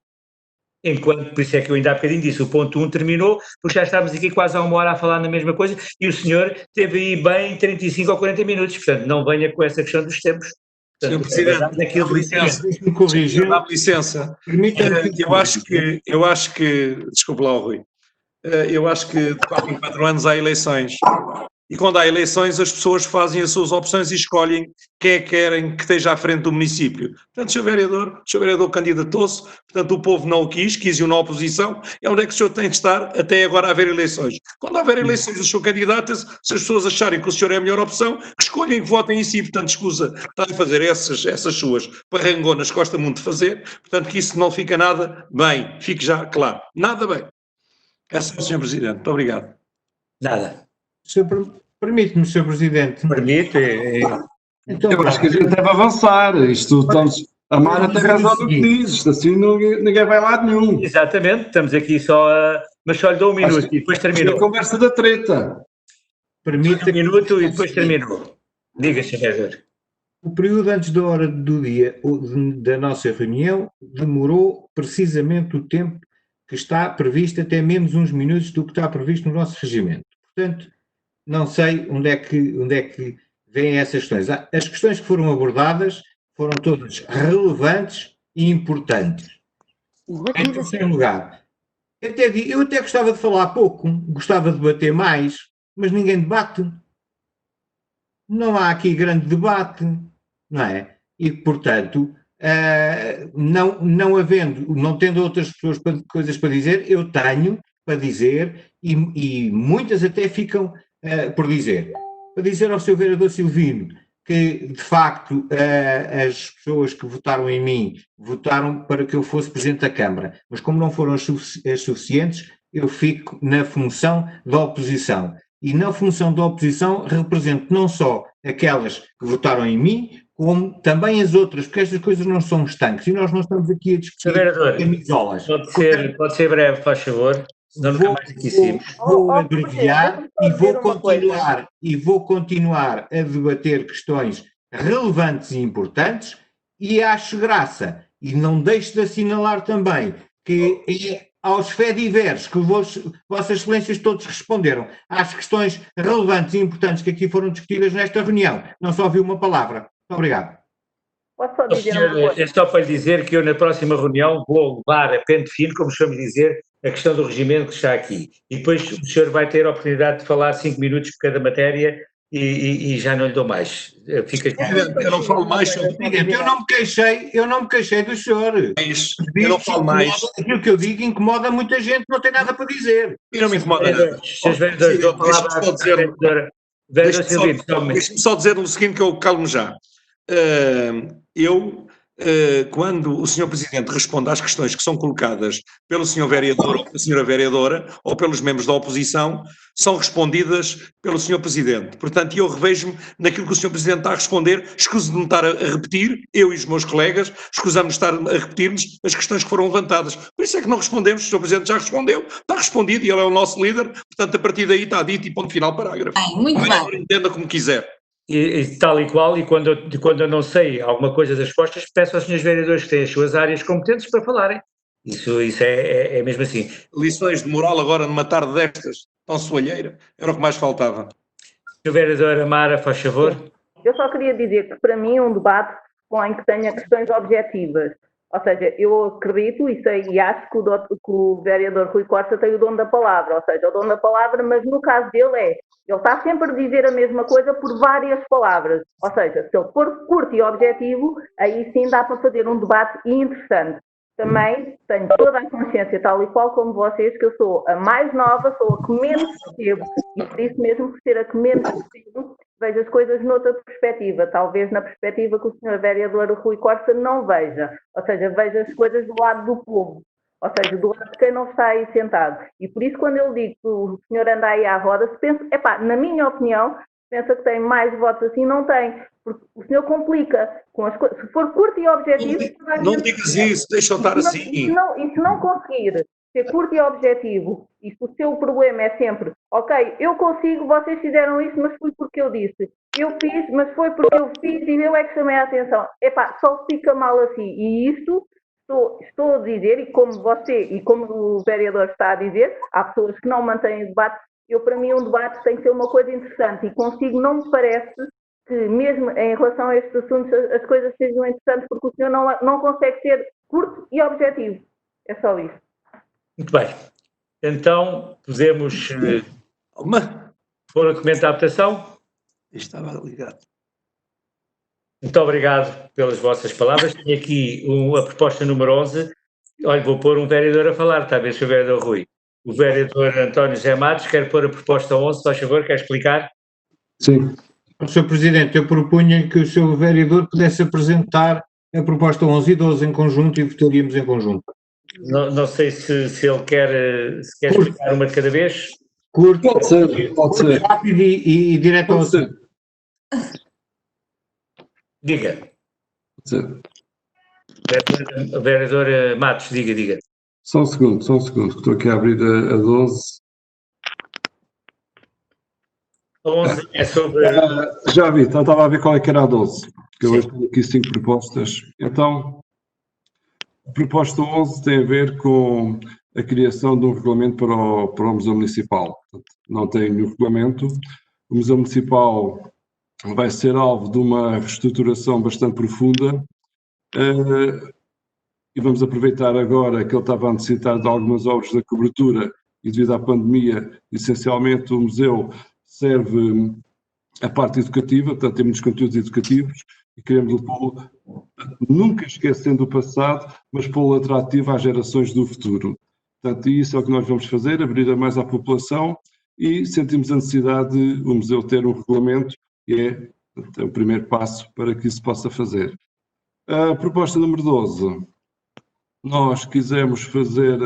Por isso é que eu ainda há bocadinho disse, o ponto 1 terminou, porque já estávamos aqui quase há 1 hora a falar na mesma coisa, e o senhor teve aí bem 35 ou 40 minutos, portanto, não venha com essa questão dos tempos. Sr. Presidente, dá-me licença. Eu acho que, desculpe lá, Rui, eu acho que de 4 em 4 anos há eleições. E quando há eleições, as pessoas fazem as suas opções e escolhem quem é que querem que esteja à frente do município. Portanto, o Sr. Vereador candidatou-se, portanto, o povo não o quis-o na oposição, é onde é que o senhor tem de estar até agora a haver eleições. Quando houver eleições, o senhor candidata-se, se as pessoas acharem que o senhor é a melhor opção, que escolhem que votem em si. Portanto, escusa, está a fazer essas suas parrangonas, gosta muito de fazer, portanto, que isso não fica nada bem, fique já claro. Nada bem. É assim, Sr. Presidente. Muito obrigado. Nada. Sr. Permite-me, Sr. Presidente. Permite. Então, Eu acho que a gente deve avançar. Isto estamos. A Mara tem razão no que diz. Isto assim ninguém vai lá nenhum. Exatamente, estamos aqui só a. Mas só lhe dou um minuto e depois Isto é terminou. a conversa da treta. permite. Um minuto e depois terminou. Diga, Sr. Vereador. O período antes da hora do dia da nossa reunião demorou precisamente o tempo que está previsto, até menos uns minutos do que está previsto no nosso regimento. Portanto, não sei onde é que vêm essas questões. As questões que foram abordadas foram todas relevantes e importantes. Em terceiro lugar, eu até gostava de falar pouco, gostava de debater mais, mas ninguém debate. Não há aqui grande debate, não é? E, portanto, não tendo outras pessoas coisas para dizer, eu tenho para dizer, e muitas até ficam por dizer. Para dizer ao Sr. Vereador Silvino que, de facto, as pessoas que votaram em mim votaram para que eu fosse Presidente da Câmara, mas como não foram as suficientes, eu fico na função da oposição. E na função da oposição represento não só aquelas que votaram em mim, como também as outras, porque estas coisas não são estanques e nós não estamos aqui a discutir camisolas. Pode ser breve, faz favor, senão nunca mais aqui seguimos. Vou abreviar e vou continuar a debater questões relevantes e importantes, e acho graça, e não deixo de assinalar também, que aos fediveres que Vossas Excelências todos responderam às questões relevantes e importantes que aqui foram discutidas nesta reunião. Não só ouvi uma palavra. Muito obrigado. Posso só dizer uma coisa? É só para lhe dizer que eu na próxima reunião vou levar a pente fino, como costumamos dizer, a questão do regimento que está aqui. E depois o senhor vai ter a oportunidade de falar 5 minutos por cada matéria e já não lhe dou mais. Fica aqui. Eu não falo mais sobre Eu não me queixei do senhor. Eu não falo mais. Aquilo que eu digo incomoda muita gente, não tem nada para dizer. E não me incomoda nada. Deixe-me só dizer o seguinte, que eu calmo já. Quando o Sr. Presidente responde às questões que são colocadas pelo Sr. Vereador ou pela Sra. Vereadora ou pelos membros da oposição, são respondidas pelo Sr. Presidente. Portanto, eu revejo-me naquilo que o Sr. Presidente está a responder, escuso de me estar a repetir, eu e os meus colegas, escusamos de estar a repetir-nos as questões que foram levantadas. Por isso é que não respondemos, o Sr. Presidente já respondeu, está respondido e ele é o nosso líder, portanto, a partir daí está dito e ponto final parágrafo. Muito bem. Entenda como quiser. E tal e qual, e quando eu não sei alguma coisa das respostas, peço aos senhores vereadores que têm as suas áreas competentes para falarem. Isso é mesmo assim. Lições de moral agora numa tarde destas, tão soalheira, era o que mais faltava. Senhor vereador Amara, faz favor. Eu só queria dizer que, para mim, um debate supõe que tenha questões objetivas. Ou seja, eu acredito e sei e acho que o vereador Rui Costa tem o dom da palavra, ou seja, o dom da palavra, mas no caso dele ele está sempre a dizer a mesma coisa por várias palavras. Ou seja, se ele for curto e objetivo, aí sim dá para fazer um debate interessante. Também tenho toda a consciência, tal e qual como vocês, que eu sou a mais nova, sou a que menos percebo, e por isso mesmo, por ser a que menos percebo, vejo as coisas noutra perspectiva, talvez na perspectiva que o Sr. Vereador Rui Costa não veja, ou seja, veja as coisas do lado do povo, ou seja, do lado de quem não está aí sentado. E por isso, quando eu digo que o senhor anda aí à roda, se pensa, na minha opinião, pensa que tem mais votos assim, não tem, porque o senhor complica com as coisas. Se for curto e objetivo... Não digas isso, deixa eu estar assim. E se não conseguir ser curto e objetivo, e se o seu problema é sempre, ok, eu consigo, vocês fizeram isso, mas foi porque eu disse. Eu fiz, mas foi porque eu fiz e eu é que chamei a atenção. Só fica mal assim. E isto, estou a dizer, e como você e como o vereador está a dizer, há pessoas que não mantêm o debate. Para mim, um debate tem que ser uma coisa interessante, e consigo, não me parece que mesmo em relação a estes assuntos as coisas sejam interessantes, porque o senhor não consegue ser curto e objetivo. É só isso. Muito bem. Então, podemos pôr a comentar a votação? Estava ligado. Muito obrigado pelas vossas palavras. Tenho aqui a proposta número 11. Olha, vou pôr um vereador a falar, está a ver, Sr. Vereador Rui. O vereador António José Matos quer pôr a proposta 11, faz favor, quer explicar? Sim. Sr. Presidente, eu propunha que o Sr. Vereador pudesse apresentar a proposta 11 e 12 em conjunto e votaríamos em conjunto. Não sei se ele quer explicar uma de cada vez. curto, Pode ser, pode ser. rápido e direto ao Pode ser. assunto. Diga. Pode ser. Vereador Matos, diga. Só um segundo, que estou aqui a abrir a 12. A 11 é sobre... Já vi, estava a ver qual é que era a 12, que eu hoje tenho aqui 5 propostas. Então, a proposta 11 tem a ver com a criação de um regulamento para o Museu Municipal. Não tem nenhum regulamento. O Museu Municipal vai ser alvo de uma reestruturação bastante profunda e vamos aproveitar agora que ele estava a necessitar de algumas obras da cobertura e devido à pandemia, essencialmente o museu serve a parte educativa, portanto tem muitos conteúdos educativos e queremos pô-lo, nunca esquecendo o passado, mas pô-lo atrativo às gerações do futuro. Portanto, isso é o que nós vamos fazer, abrir a mais à população e sentimos a necessidade de o museu ter um regulamento e é o primeiro passo para que isso possa fazer. A proposta número 12, nós quisemos fazer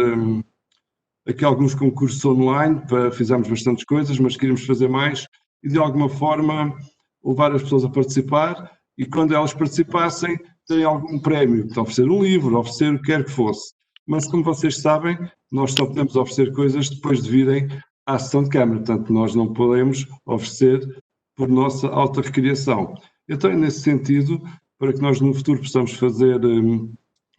aqui alguns concursos online, fizemos bastantes coisas, mas queríamos fazer mais e de alguma forma levar as pessoas a participar e quando elas participassem terem algum prémio, então, oferecer um livro, oferecer o que quer que fosse. Mas como vocês sabem, nós só podemos oferecer coisas depois de virem à sessão de Câmara, portanto nós não podemos oferecer por nossa autorrecriação. Então é nesse sentido, para que nós no futuro possamos fazer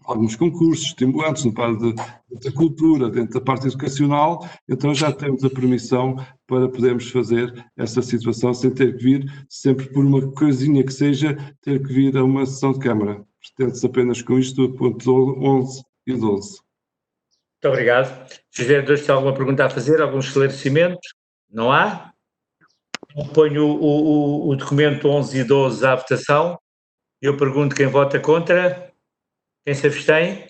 alguns concursos estimulantes no parte da cultura, dentro da parte educacional, então já temos a permissão para podermos fazer essa situação sem ter que vir, sempre por uma coisinha que seja, ter que vir a uma sessão de Câmara. Pretende-se apenas com isto, pontos 11 e 12. Muito obrigado. Se os vereadores têm alguma pergunta a fazer, algum esclarecimento? Não há? Ponho o documento 11 e 12 à votação. Eu pergunto quem vota contra. Quem se abstém?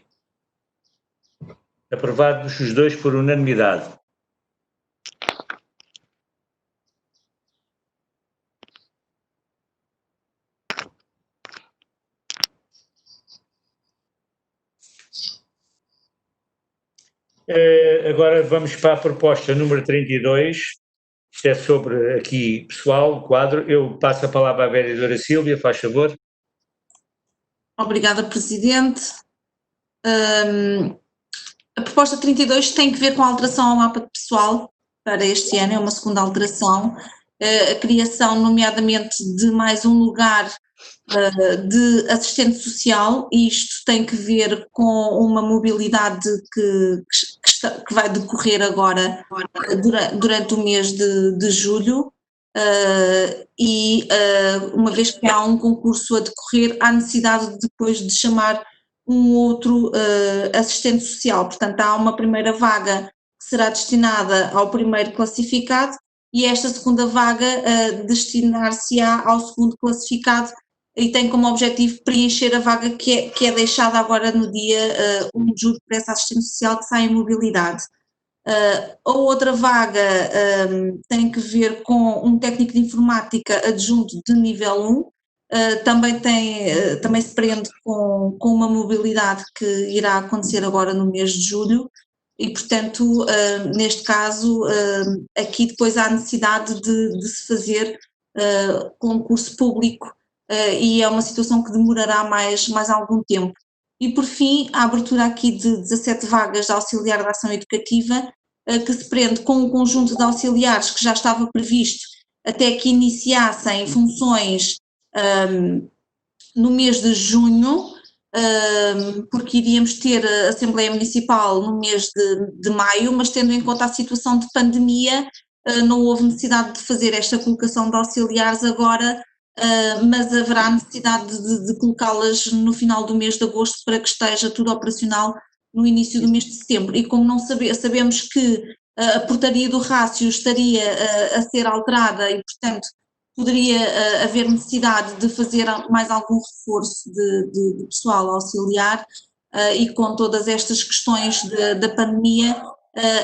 Aprovados os dois por unanimidade. Agora vamos para a proposta número 32. Isto é sobre aqui, pessoal, o quadro. Eu passo a palavra à vereadora Sílvia, faz favor. Obrigada, Presidente. A proposta 32 tem que ver com a alteração ao mapa de pessoal para este ano, é uma segunda alteração, a criação nomeadamente de mais um lugar de assistente social, e isto tem que ver com uma mobilidade que vai decorrer agora durante o mês de julho. Uma vez que há um concurso a decorrer, há necessidade depois de chamar um outro assistente social, portanto há uma primeira vaga que será destinada ao primeiro classificado e esta segunda vaga destinar-se-á ao segundo classificado e tem como objetivo preencher a vaga que é deixada agora no dia 1 de julho por essa assistente social que sai em mobilidade. A outra vaga tem que ver com um técnico de informática adjunto de nível 1, também se prende com uma mobilidade que irá acontecer agora no mês de julho e, portanto, neste caso, aqui depois há necessidade de se fazer concurso público e é uma situação que demorará mais algum tempo. E, por fim, a abertura aqui de 17 vagas de auxiliar de ação educativa, que se prende com um conjunto de auxiliares que já estava previsto até que iniciassem funções no mês de junho, porque iríamos ter a Assembleia Municipal no mês de maio, mas tendo em conta a situação de pandemia, não houve necessidade de fazer esta colocação de auxiliares agora, mas haverá necessidade de colocá-las no final do mês de agosto para que esteja tudo operacional no início do mês de setembro. E como não sabemos que a portaria do rácio estaria a ser alterada e, portanto, poderia haver necessidade de fazer mais algum reforço de pessoal auxiliar e com todas estas questões da pandemia,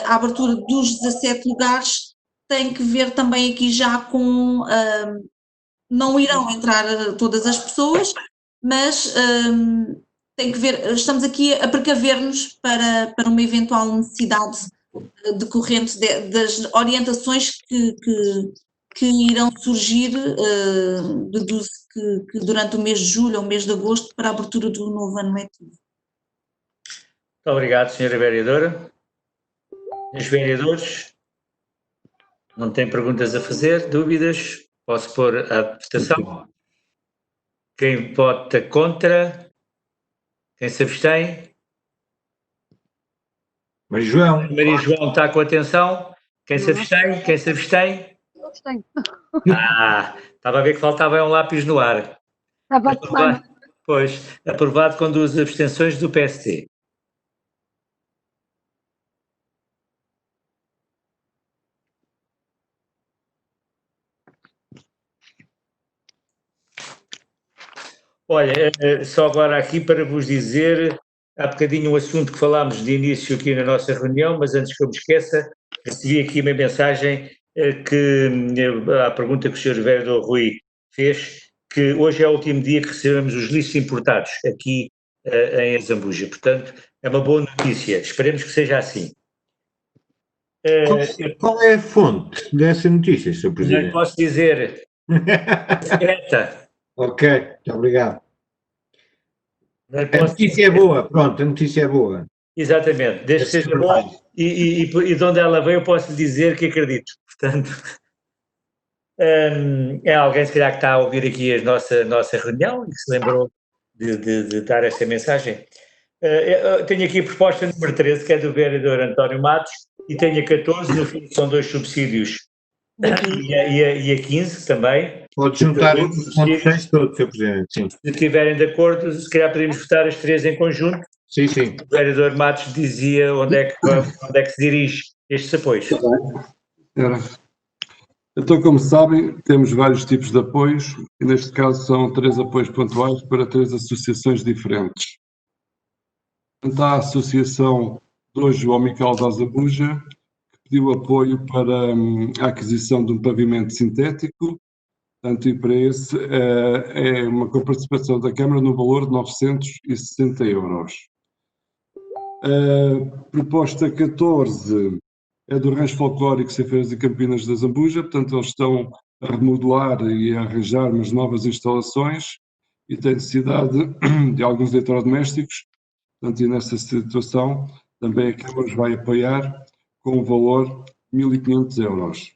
a abertura dos 17 lugares tem que ver também aqui já com, não irão entrar todas as pessoas, mas tem que ver, estamos aqui a precaver-nos para uma eventual necessidade decorrente das orientações que irão surgir, deduzo que durante o mês de julho ou o mês de agosto, para a abertura do novo ano letivo. Muito obrigado, Sra. Vereadora. Os vereadores, não têm perguntas a fazer, dúvidas? Posso pôr a votação? Quem vota contra? Quem se abstém? Maria João. Maria João está com atenção. Quem se abstém? Quem se abstém? Eu abstenho. Estava a ver que faltava um lápis no ar. Estava a falar. Pois, aprovado com 2 abstenções do PST. Olha, só agora aqui para vos dizer, há bocadinho um assunto que falámos de início aqui na nossa reunião, mas antes que eu me esqueça, recebi aqui uma mensagem à pergunta que o Sr. Vereador Rui fez, que hoje é o último dia que recebemos os listos importados aqui em Azambuja. Portanto, é uma boa notícia. Esperemos que seja assim. Qual é a fonte dessa notícia, Sr. Não Presidente? lhe posso dizer. Secreta. Ok, muito obrigado. Não lhe A posso notícia é boa, pronto, a notícia é boa. Exatamente, desde que seja boa e de onde ela veio eu posso lhe dizer que acredito, portanto é alguém se calhar que está a ouvir aqui a nossa reunião e que se lembrou de dar esta mensagem. Eu tenho aqui a proposta número 13, que é do vereador António Matos, e tenho a 14, no fim são 2 subsídios, e a 15 também. Pode juntar os pontos todos, Sr. Presidente, sim. Se estiverem de acordo, se calhar podemos votar as 3 em conjunto. Sim, sim. O vereador Matos dizia onde é que se dirige estes apoios. Então, como sabem, temos vários tipos de apoios e neste caso são 3 apoios pontuais para 3 associações diferentes. Portanto, há a Associação Dom João Miquel da Azambuja, que pediu apoio para a aquisição de um pavimento sintético, portanto, e para esse é uma coparticipação da Câmara no valor de 960 €. A proposta 14 é do Rancho Folclórico Ceifeiros e Campinas da Azambuja, portanto eles estão a remodelar e a arranjar umas novas instalações e têm necessidade de alguns eletrodomésticos, portanto e nessa situação também a Câmara os vai apoiar com o valor de 1.500 €.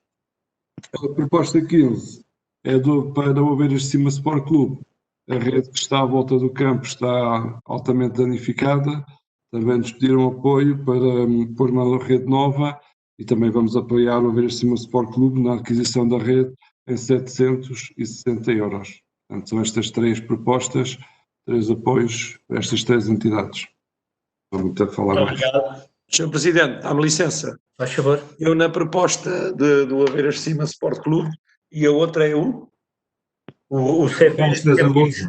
A proposta 15 é para o Ovelhas de Cima Sport Clube. A rede que está à volta do campo está altamente danificada, também nos pediram apoio para pôr uma rede nova e também vamos apoiar o Ovelhas de Cima Sport Clube na aquisição da rede em 760 €. Portanto, são estas 3 propostas, 3 apoios para estas 3 entidades. Não muito a falar mais. Obrigado. Sr. Presidente, dá-me licença. Faz favor. Eu na proposta do Aveiras de Cima Sport Clube e a outra é O Ceifeiros da Azambuja.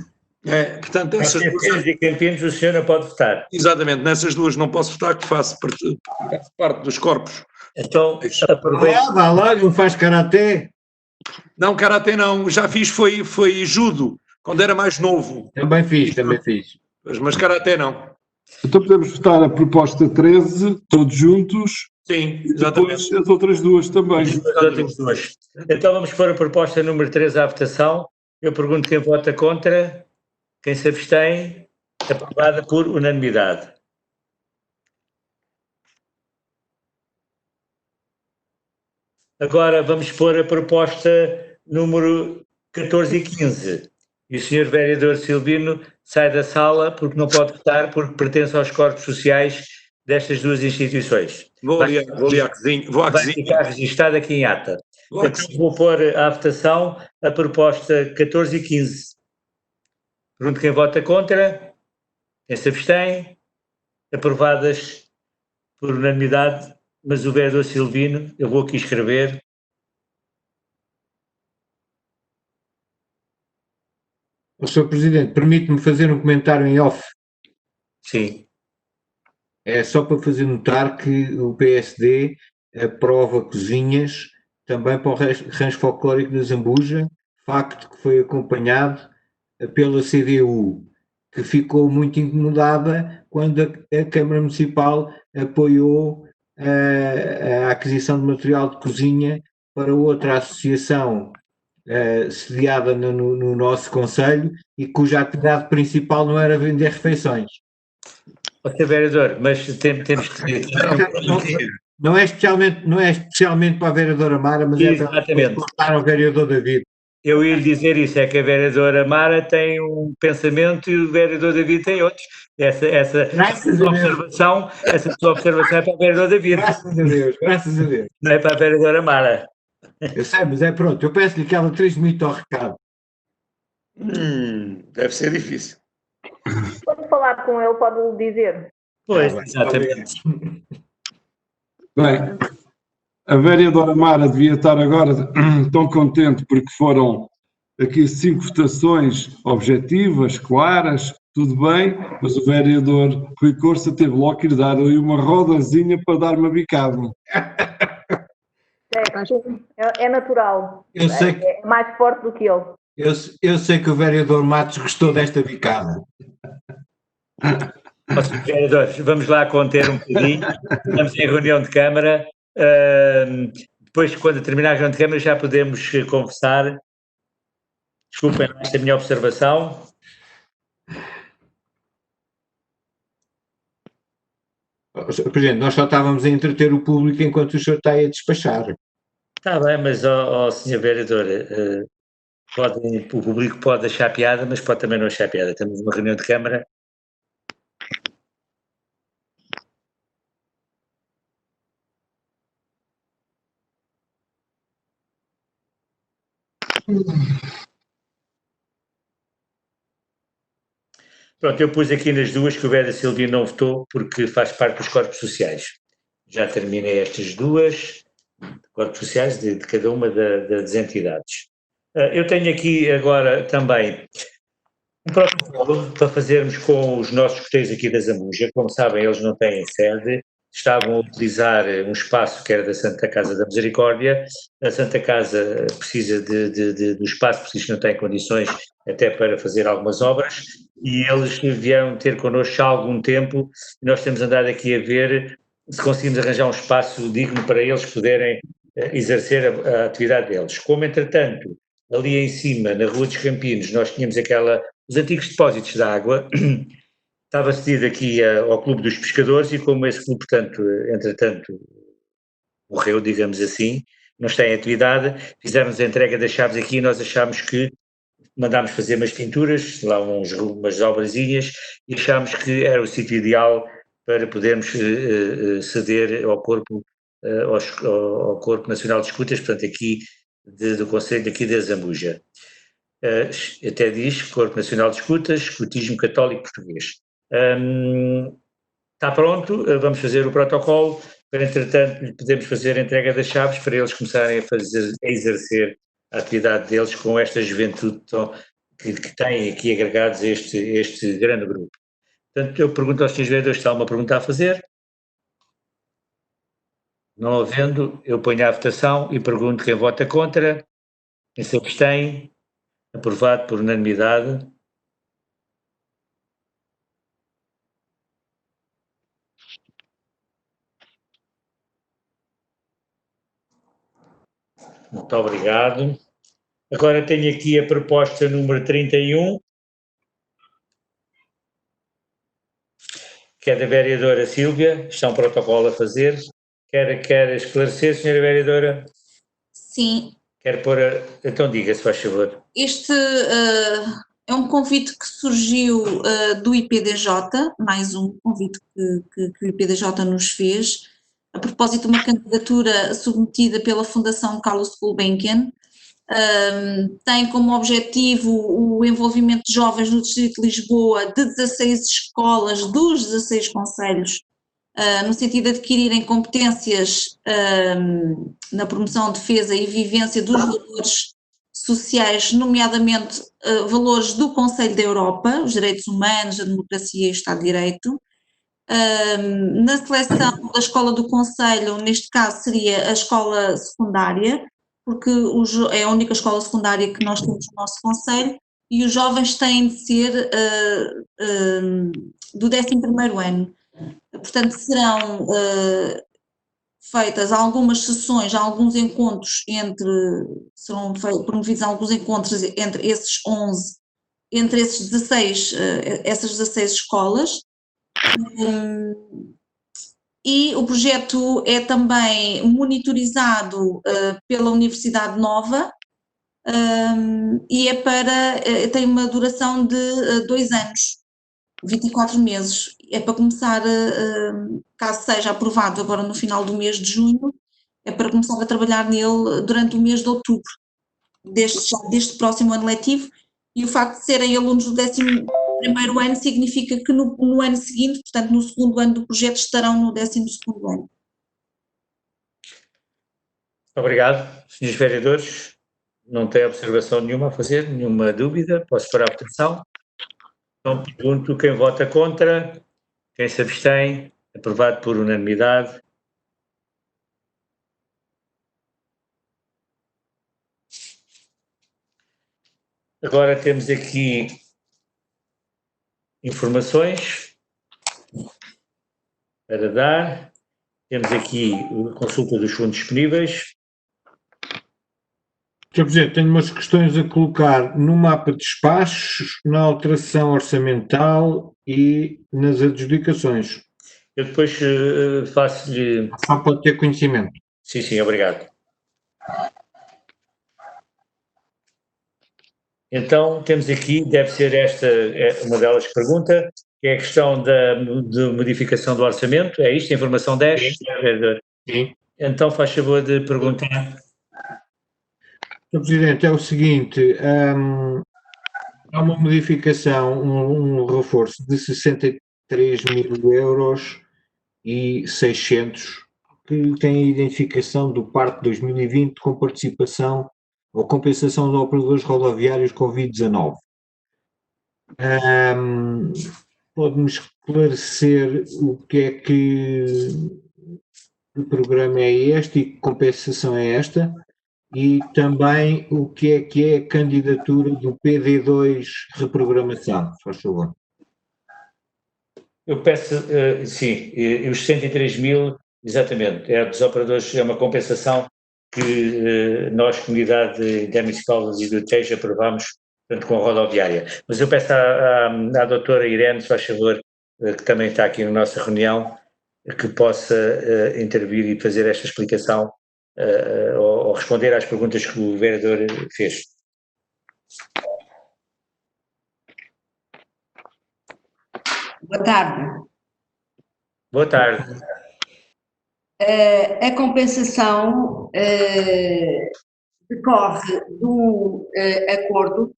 portanto, essas duas, e Campinas, o senhor não pode votar. exatamente, nessas duas não posso votar, que faço parte dos corpos. Então, aproveito. Vá lá, não faz karaté. Não, karatê não, já fiz, foi judo, quando era mais novo, Também fiz. mas karatê não. Então podemos votar a proposta 13, todos juntos, Sim, e exatamente. depois as outras 2 também. Então vamos pôr a proposta número 3 à votação. Eu pergunto quem vota contra, quem se abstém, aprovada por unanimidade. Agora vamos pôr a proposta número 14 e 15. E o Sr. Vereador Silvino sai da sala porque não pode votar, porque pertence aos corpos sociais destas 2 instituições. Vou ali à cozinha. Vai ficar registado aqui em ata. Então vou pôr à votação a proposta 14 e 15. Pergunto quem vota contra, quem se abstém, aprovadas por unanimidade, mas o vereador Silvino, eu vou aqui escrever. O Sr. Presidente, permite-me fazer um comentário em off. Sim. É só para fazer notar que o PSD aprova cozinhas também para o Rancho Folclórico de Azambuja, facto que foi acompanhado pela CDU, que ficou muito incomodada quando a Câmara Municipal apoiou a aquisição de material de cozinha para outra associação sediada no nosso concelho e cuja atividade principal não era vender refeições. Sr. Vereador, mas temos que... Não é especialmente para a vereadora Mara, mas é para o vereador David. Eu ia lhe dizer isso, é que a vereadora Mara tem um pensamento e o vereador David tem outros. Essa sua observação é para o vereador David. Graças a Deus, graças a Deus. Não é para a vereadora Mara. Eu sei, mas é pronto, eu peço-lhe que ela transmita o recado. Deve ser difícil. Quando falar com ele, pode-lhe dizer. Pois, exatamente. Bem, a vereadora Mara devia estar agora tão contente porque foram aqui 5 votações objetivas, claras, tudo bem, mas o vereador Rui Corsa teve logo que lhe dar aí uma rodazinha para dar uma bicada. É natural. Eu sei que... É mais forte do que ele. Eu sei que o vereador Matos gostou desta bicada. Vereadores, vamos lá conter um bocadinho. Estamos em reunião de Câmara. Depois, quando terminar a reunião de Câmara, já podemos conversar. Desculpem esta minha observação. Presidente, nós só estávamos a entreter o público enquanto o senhor está aí a despachar. Está bem, mas, senhor vereador, o público pode achar piada, mas pode também não achar piada. Estamos numa reunião de Câmara. Pronto, eu pus aqui nas duas que o Vera Silvia não votou porque faz parte dos corpos sociais. Já terminei estas duas, corpos sociais de cada uma das entidades. Eu tenho aqui agora também um protocolo para fazermos com os nossos escuteiros aqui da Zambuja. Como sabem, eles não têm sede, estavam a utilizar um espaço que era da Santa Casa da Misericórdia. A Santa Casa precisa do espaço, porque isto não tem condições até para fazer algumas obras, e eles vieram ter connosco já há algum tempo, e nós temos andado aqui a ver se conseguimos arranjar um espaço digno para eles poderem exercer a atividade deles. Como, entretanto, ali em cima, na Rua dos Campinos, nós tínhamos os antigos depósitos de água, estava cedido aqui ao Clube dos Pescadores, e como esse clube, portanto, entretanto, morreu, digamos assim, não está em atividade, fizemos a entrega das chaves aqui e nós achámos que mandámos fazer umas pinturas, lá umas obrazinhas, e achámos que era o sítio ideal para podermos ceder ao Corpo Nacional de Escutas, portanto aqui do Conselho aqui da Zambuja. Até diz Corpo Nacional de Escutas, Escutismo Católico Português. Está pronto, vamos fazer o protocolo, para entretanto podemos fazer a entrega das chaves para eles começarem a exercer a atividade deles com esta juventude que têm aqui agregados este grande grupo. Portanto, eu pergunto aos senhores vereadores se há uma pergunta a fazer. Não havendo, eu ponho à votação e pergunto quem vota contra, quem se abstém. Aprovado por unanimidade. Muito obrigado. Agora tenho aqui a proposta número 31, que é da vereadora Sílvia. Está um protocolo a fazer. Quer esclarecer, senhora vereadora? Sim. Quer pôr Então diga, se faz favor. Este é um convite que surgiu do IPDJ, mais um convite que o IPDJ nos fez, a propósito de uma candidatura submetida pela Fundação Carlos Gulbenkian. Tem como objetivo o envolvimento de jovens no Distrito de Lisboa de 16 escolas dos 16 concelhos, no sentido de adquirirem competências na promoção, defesa e vivência dos valores sociais, nomeadamente valores do Conselho da Europa, os direitos humanos, a democracia e o Estado de Direito. Na seleção da escola do Conselho, neste caso seria a escola secundária, porque é a única escola secundária que nós temos no nosso Conselho, e os jovens têm de ser do 11º ano. Portanto, serão feitas algumas sessões, alguns encontros serão promovidos alguns encontros entre esses 11, entre esses 16, essas 16 escolas. E o projeto é também monitorizado pela Universidade Nova e tem uma duração de 2 anos, 24 meses. É para começar, caso seja aprovado agora no final do mês de junho, é para começar a trabalhar nele durante o mês de outubro deste próximo ano letivo, e o facto de serem alunos do 11º ano significa que no ano seguinte, portanto no segundo ano do projeto, estarão no 12º ano. Obrigado, senhores vereadores. Não tem observação nenhuma a fazer, nenhuma dúvida, posso parar a votação. Então pergunto quem vota contra, quem se abstém, aprovado por unanimidade. Agora temos aqui informações para dar. Temos aqui a consulta dos fundos disponíveis. Sr. Presidente, tenho umas questões a colocar no mapa de despachos, na alteração orçamental e nas adjudicações. Eu depois faço-lhe... Só pode ter conhecimento. Sim, obrigado. Então, temos aqui, deve ser esta uma delas que pergunta, que é a questão de modificação do orçamento. É isto, a informação 10? Sim. Então, faz favor de perguntar. Sr. Presidente, é o seguinte, há uma modificação, um reforço de 63.600 que tem a identificação do PARC 2020 com participação ou compensação de operadores rodoviários Covid-19. Pode-me esclarecer o programa é este e que compensação é esta? E também o que é a candidatura do PD2 reprogramação, se faz favor. Eu peço, sim, os 63 mil, exatamente, é dos operadores, é uma compensação que nós, Comunidade Intermunicipal do Tejo, aprovamos, portanto, com a rodoviária. Mas eu peço à doutora Irene, se faz favor, que também está aqui na nossa reunião, que possa intervir e fazer esta explicação ou responder às perguntas que o vereador fez. Boa tarde. Boa tarde. A compensação decorre de um acordo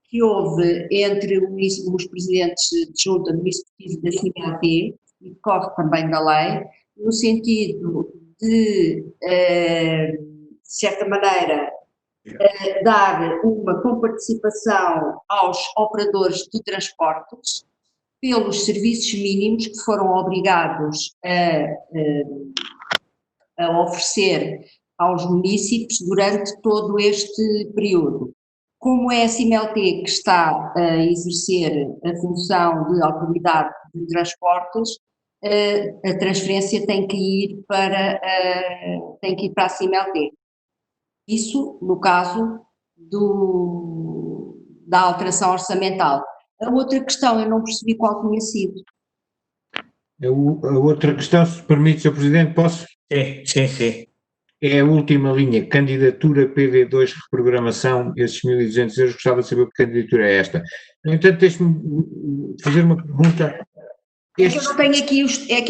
que houve entre os presidentes de junta do Executivo da CIMAT e decorre também da lei, no sentido de certa maneira, dar uma comparticipação aos operadores de transportes pelos serviços mínimos que foram obrigados a oferecer aos municípios durante todo este período. Como é a CIMLT que está a exercer a função de autoridade de transportes, a transferência tem que ir para a CIMLT. Isso no caso da alteração orçamental. A outra questão, eu não percebi qual tinha sido. A outra questão, se permite, Sr. Presidente, posso? Sim. É a última linha, candidatura PD2 reprogramação, esses 1.200 euros, gostava de saber que candidatura é esta. No entanto, deixe-me fazer uma pergunta. É que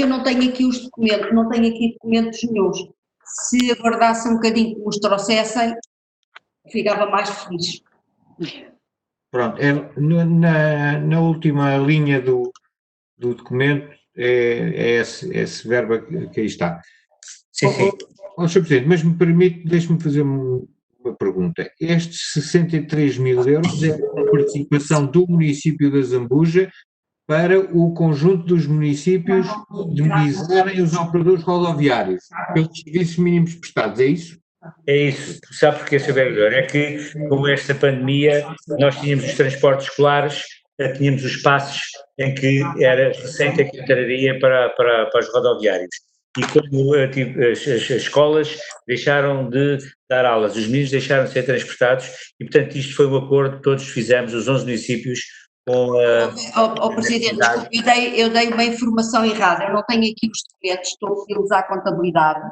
eu não tenho aqui os documentos, não tenho aqui documentos nenhuns. Se aguardasse um bocadinho que os trouxessem, ficava mais feliz. Pronto, na última linha do documento é esse verbo que aí está. Sim. Sr. Presidente, mas me permite, deixe-me fazer uma pergunta. Estes 63 mil euros é a participação do município da Zambuja para o conjunto dos municípios demonizarem os operadores rodoviários pelos serviços mínimos prestados, é isso? É isso. Sabe porquê, Sr. Vereador? É que, com esta pandemia, nós tínhamos os transportes escolares, tínhamos os passos em que era recente a carteirinha para os rodoviários. e como as escolas deixaram de dar aulas, os meninos deixaram de ser transportados e, portanto, isto foi um acordo que todos fizemos, os 11 municípios, com a... Presidente, desculpe, eu dei uma informação errada, eu não tenho aqui os documentos, estou a pedi-los à contabilidade.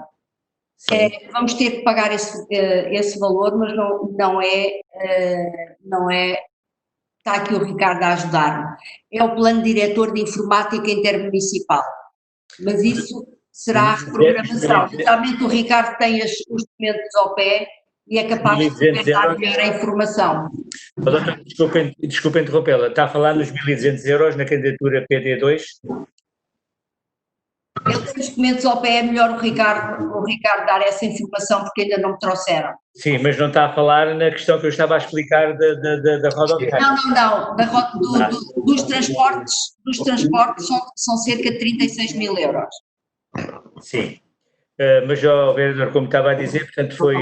Vamos ter que pagar esse valor, mas não é, está aqui o Ricardo a ajudar-me, é o Plano Diretor de Informática Intermunicipal, mas isso será a reprogramação. Realmente o Ricardo tem os documentos ao pé e é capaz de completar melhor a informação. Doutor, desculpe interrompê-la, está a falar nos 1.200 euros na candidatura PD2? Ele tem os documentos ao pé, é melhor o Ricardo dar essa informação porque ainda não me trouxeram. Sim, mas não está a falar na questão que eu estava a explicar da rodoviária. Não, dos transportes são cerca de 36 mil euros. Sim, mas o vereador, como estava a dizer, portanto foi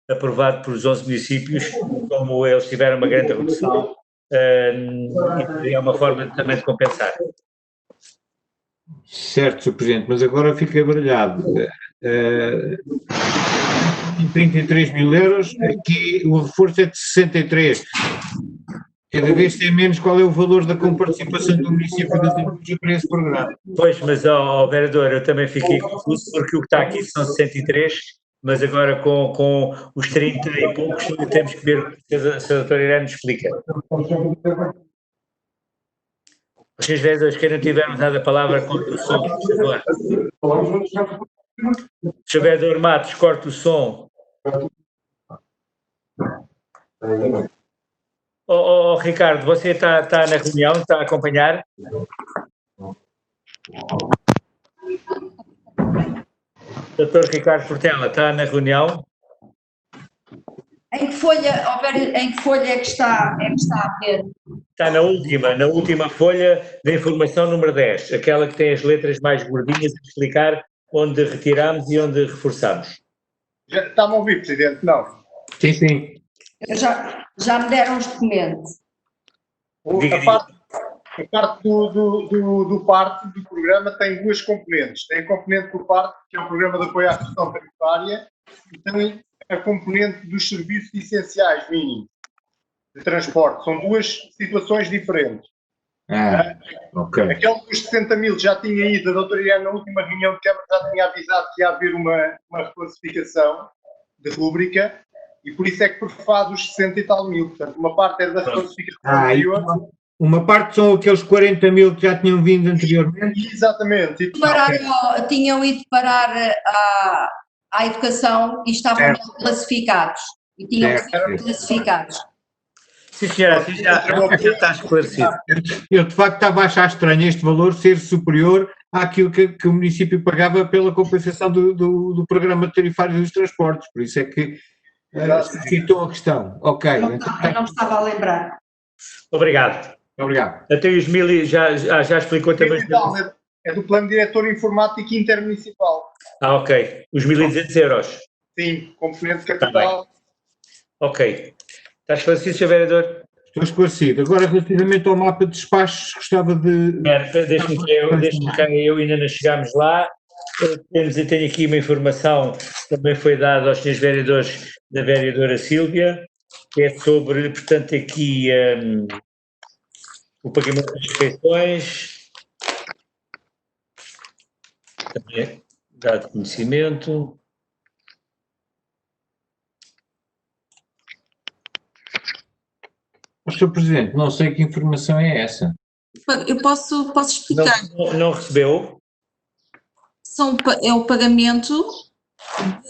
aprovado por os 11 municípios, como eles tiveram uma grande redução, e é uma forma também de compensar. Certo, Sr. Presidente, mas agora fiquei baralhado. 33 mil euros, aqui o reforço é de 63. Cada vez tem menos qual é o valor da comparticipação do município das indústrias para esse programa. Pois, mas, vereador, eu também fiquei confuso, porque o que está aqui são 63, mas agora com os 30 e poucos temos que ver se a doutora Irene nos explica. Os senhores vereadores que não tiveram dado a palavra, corte o som, por favor. Senhor vereador Matos, corte o som. Ricardo, você está na reunião, está a acompanhar? Doutor Ricardo Portela, está na reunião? Em que folha é que está a ver? Está na última folha da informação número 10, aquela que tem as letras mais gordinhas a explicar onde retiramos e onde reforçamos. Está-me a ouvir, Presidente? Não. Sim. Já me deram os documentos. A parte do parte do programa tem duas componentes. Tem a componente por parte, que é o programa de apoio à gestão tarifária, e também a componente dos serviços essenciais mínimos de transporte. São duas situações diferentes. Ok. Aquele dos 60 mil já tinha ido, a doutora Irene, na última reunião de Câmara, já tinha avisado que ia haver uma reclassificação de rúbrica, e por isso é que faz os 60 e tal mil. Portanto, uma parte era da reclassificação anterior. Uma parte são aqueles 40 mil que já tinham vindo anteriormente? Exatamente. Tinham ido parar à educação e estavam classificados. E tinham que ser classificados. Sim, senhora, já está esclarecido. Eu, de facto, estava a achar estranho este valor ser superior àquilo que o município pagava pela compensação do programa tarifário dos transportes. Por isso é que citou a questão. Ok. Eu não me estava a lembrar. Obrigado. Até os 1000 já explicou também. É do Plano Diretor Informático Intermunicipal. Ok. Os 1.200 euros. Sim, componente capital. Ok. Está esclarecido, Sr. Vereador? Estou esclarecido. Agora, relativamente ao mapa de despachos, gostava de... Deixe-me cá, eu ainda não chegámos lá. Eu tenho aqui uma informação que também foi dada aos senhores vereadores da vereadora Sílvia, que é sobre, portanto, aqui o pagamento das refeições, também é dado conhecimento. Sr. Presidente, não sei que informação é essa. Eu posso explicar. Não recebeu? É o pagamento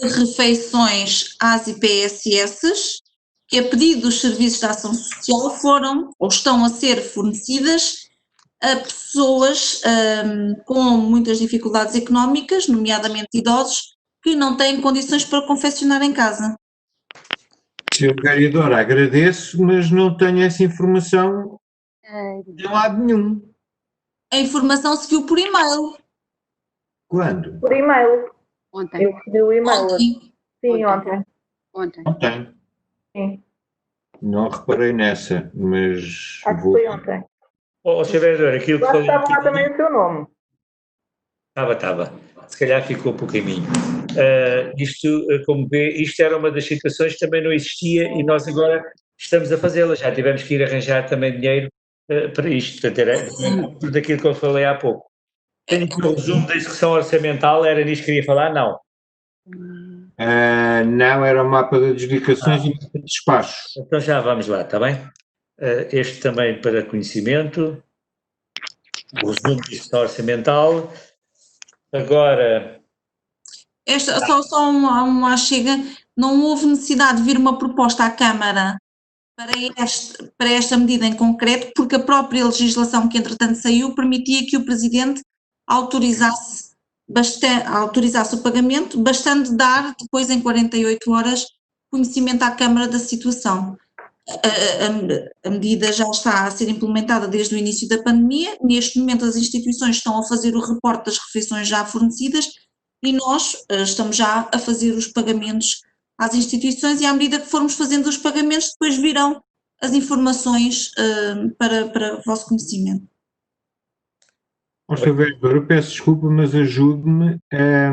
de refeições às IPSS, que a pedido dos serviços de ação social foram ou estão a ser fornecidas a pessoas com muitas dificuldades económicas, nomeadamente idosos, que não têm condições para confeccionar em casa. Sr. Vereadora, agradeço, mas não tenho essa informação de lado nenhum. A informação se viu por e-mail. Quando? Por e-mail. Ontem. Eu recebi o e-mail. Ontem. Sim, ontem. Ontem. Sim. Não reparei nessa, mas... Acho que foi ontem. Sr. Vereador, aquilo que Lá falou... estava lá também o seu nome. Estava. Se calhar ficou por caminho. Isto, como vê, isto era uma das situações que também não existia e nós agora estamos a fazê-la. Já tivemos que ir arranjar também dinheiro para isto. Portanto, era tudo aquilo que eu falei há pouco. Tenho aqui o resumo da execução orçamental, era nisto que queria falar? Não. Não, era o mapa de adjudicações e de despachos. Então já vamos lá, está bem? Este também para conhecimento. O resumo da execução orçamental. Agora. Só uma chega. Não houve necessidade de vir uma proposta à Câmara para esta medida em concreto, porque a própria legislação que entretanto saiu permitia que o Presidente autorizasse o pagamento, bastando dar depois em 48 horas conhecimento à Câmara da situação. A medida já está a ser implementada desde o início da pandemia. Neste momento as instituições estão a fazer o reporte das refeições já fornecidas e nós estamos já a fazer os pagamentos às instituições, e à medida que formos fazendo os pagamentos depois virão as informações para o vosso conhecimento. Sr. Vereador, eu peço desculpa, mas ajude-me a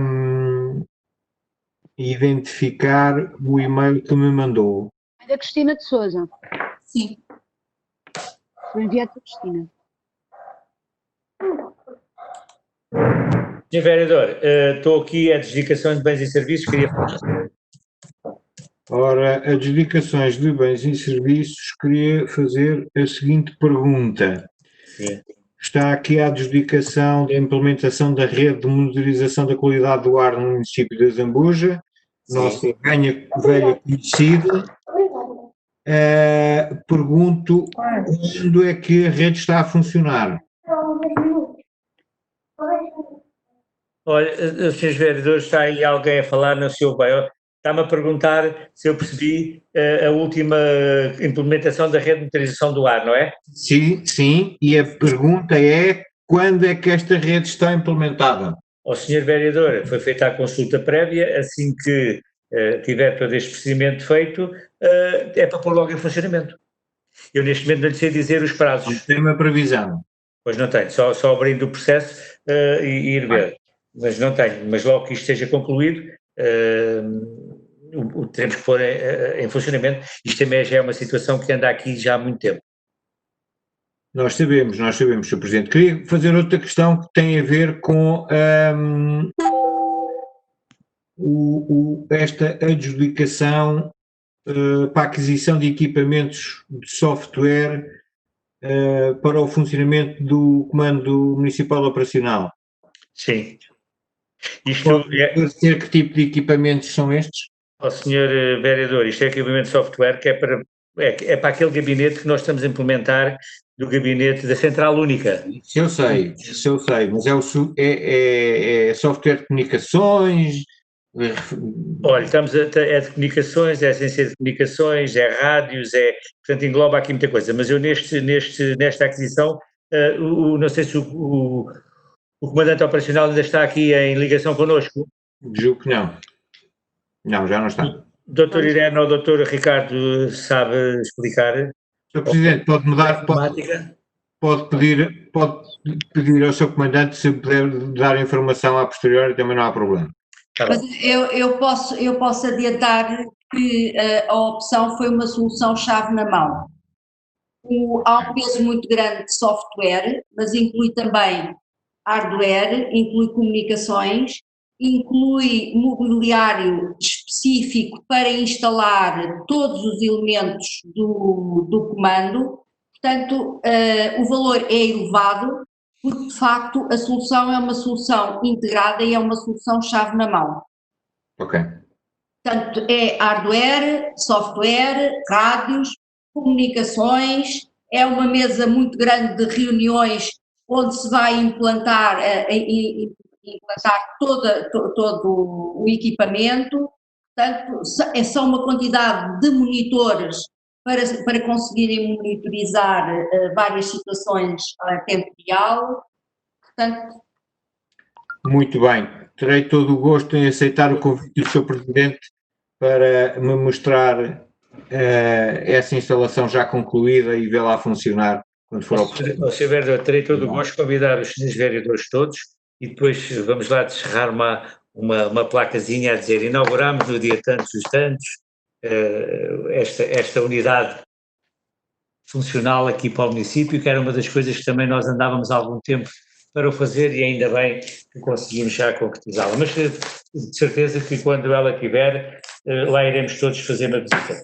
identificar o e-mail que me mandou. É da Cristina de Sousa. Sim. Foi enviado para a Cristina. Sr. Vereador, estou aqui a adjudicações de bens e serviços, queria falar. Ora, adjudicações de bens e serviços, queria fazer a seguinte pergunta. Sim. Está aqui a adjudicação da implementação da rede de monitorização da qualidade do ar no município de Zambuja, nossa velha conhecida. Pergunto quando é que a rede está a funcionar? Olha, Srs. Vereadores, está aí alguém a falar no seu bairro. Está-me a perguntar se eu percebi a última implementação da rede de monitorização do ar, não é? Sim, e a pergunta é quando é que esta rede está implementada? Ao Sr. Vereador, foi feita a consulta prévia, assim que tiver todo este procedimento feito, é para pôr logo em funcionamento. Eu neste momento não lhe sei dizer os prazos. Tem uma previsão? Pois não tenho, só abrindo o processo e ir ver. Mas não tenho, mas logo que isto esteja concluído, teremos que pôr em funcionamento. Isto também já é uma situação que anda aqui já há muito tempo. Nós sabemos, Sr. Presidente. Queria fazer outra questão que tem a ver com esta adjudicação para a aquisição de equipamentos de software para o funcionamento do Comando Municipal Operacional. Sim. Pode dizer que tipo de equipamentos são estes? Ó Sr. Vereador, isto é equipamento de software que é para aquele gabinete que nós estamos a implementar, do gabinete da Central Única. Isso eu sei, mas é software de comunicações? Olha, é de comunicações, é ciência de comunicações, é rádios, portanto engloba aqui muita coisa, mas eu nesta aquisição, não sei se o comandante operacional ainda está aqui em ligação connosco. Julgo que não. Não, já não está. O Dr. Irene ou o Dr. Ricardo sabe explicar? Sr. Presidente, pode pedir ao Sr. Comandante se puder dar informação a posteriori, também não há problema. Mas eu posso adiantar que a opção foi uma solução chave na mão. Há um peso muito grande de software, mas inclui também hardware, inclui comunicações, inclui mobiliário específico para instalar todos os elementos do comando. Portanto, o valor é elevado, porque de facto a solução é uma solução integrada e é uma solução chave na mão. Ok. Portanto, é hardware, software, rádios, comunicações, é uma mesa muito grande de reuniões onde se vai implantar todo o equipamento. Portanto, é só uma quantidade de monitores para conseguirem monitorizar várias situações a tempo real. Portanto, muito bem, terei todo o gosto em aceitar o convite do Sr. Presidente para me mostrar essa instalação já concluída e vê-la a funcionar quando for ao processo. Sr. Vereador, terei todo o gosto de convidar os senhores vereadores todos e depois vamos lá descerrar uma placazinha a dizer inauguramos no dia tantos os tantos esta unidade funcional aqui para o município, que era uma das coisas que também nós andávamos há algum tempo para o fazer e ainda bem que conseguimos já concretizá-la. Mas de certeza que quando ela tiver, lá iremos todos fazer uma visita.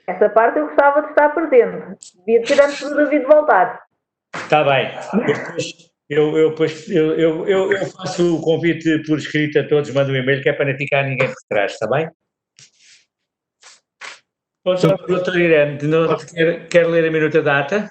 Essa parte eu gostava de estar presente. Devia ter antes do David voltar. Está bem. Eu faço o convite por escrito a todos, mando um e-mail que é para não ficar ninguém por trás, está bem? Doutor Irene, quer ler a minuta da ata?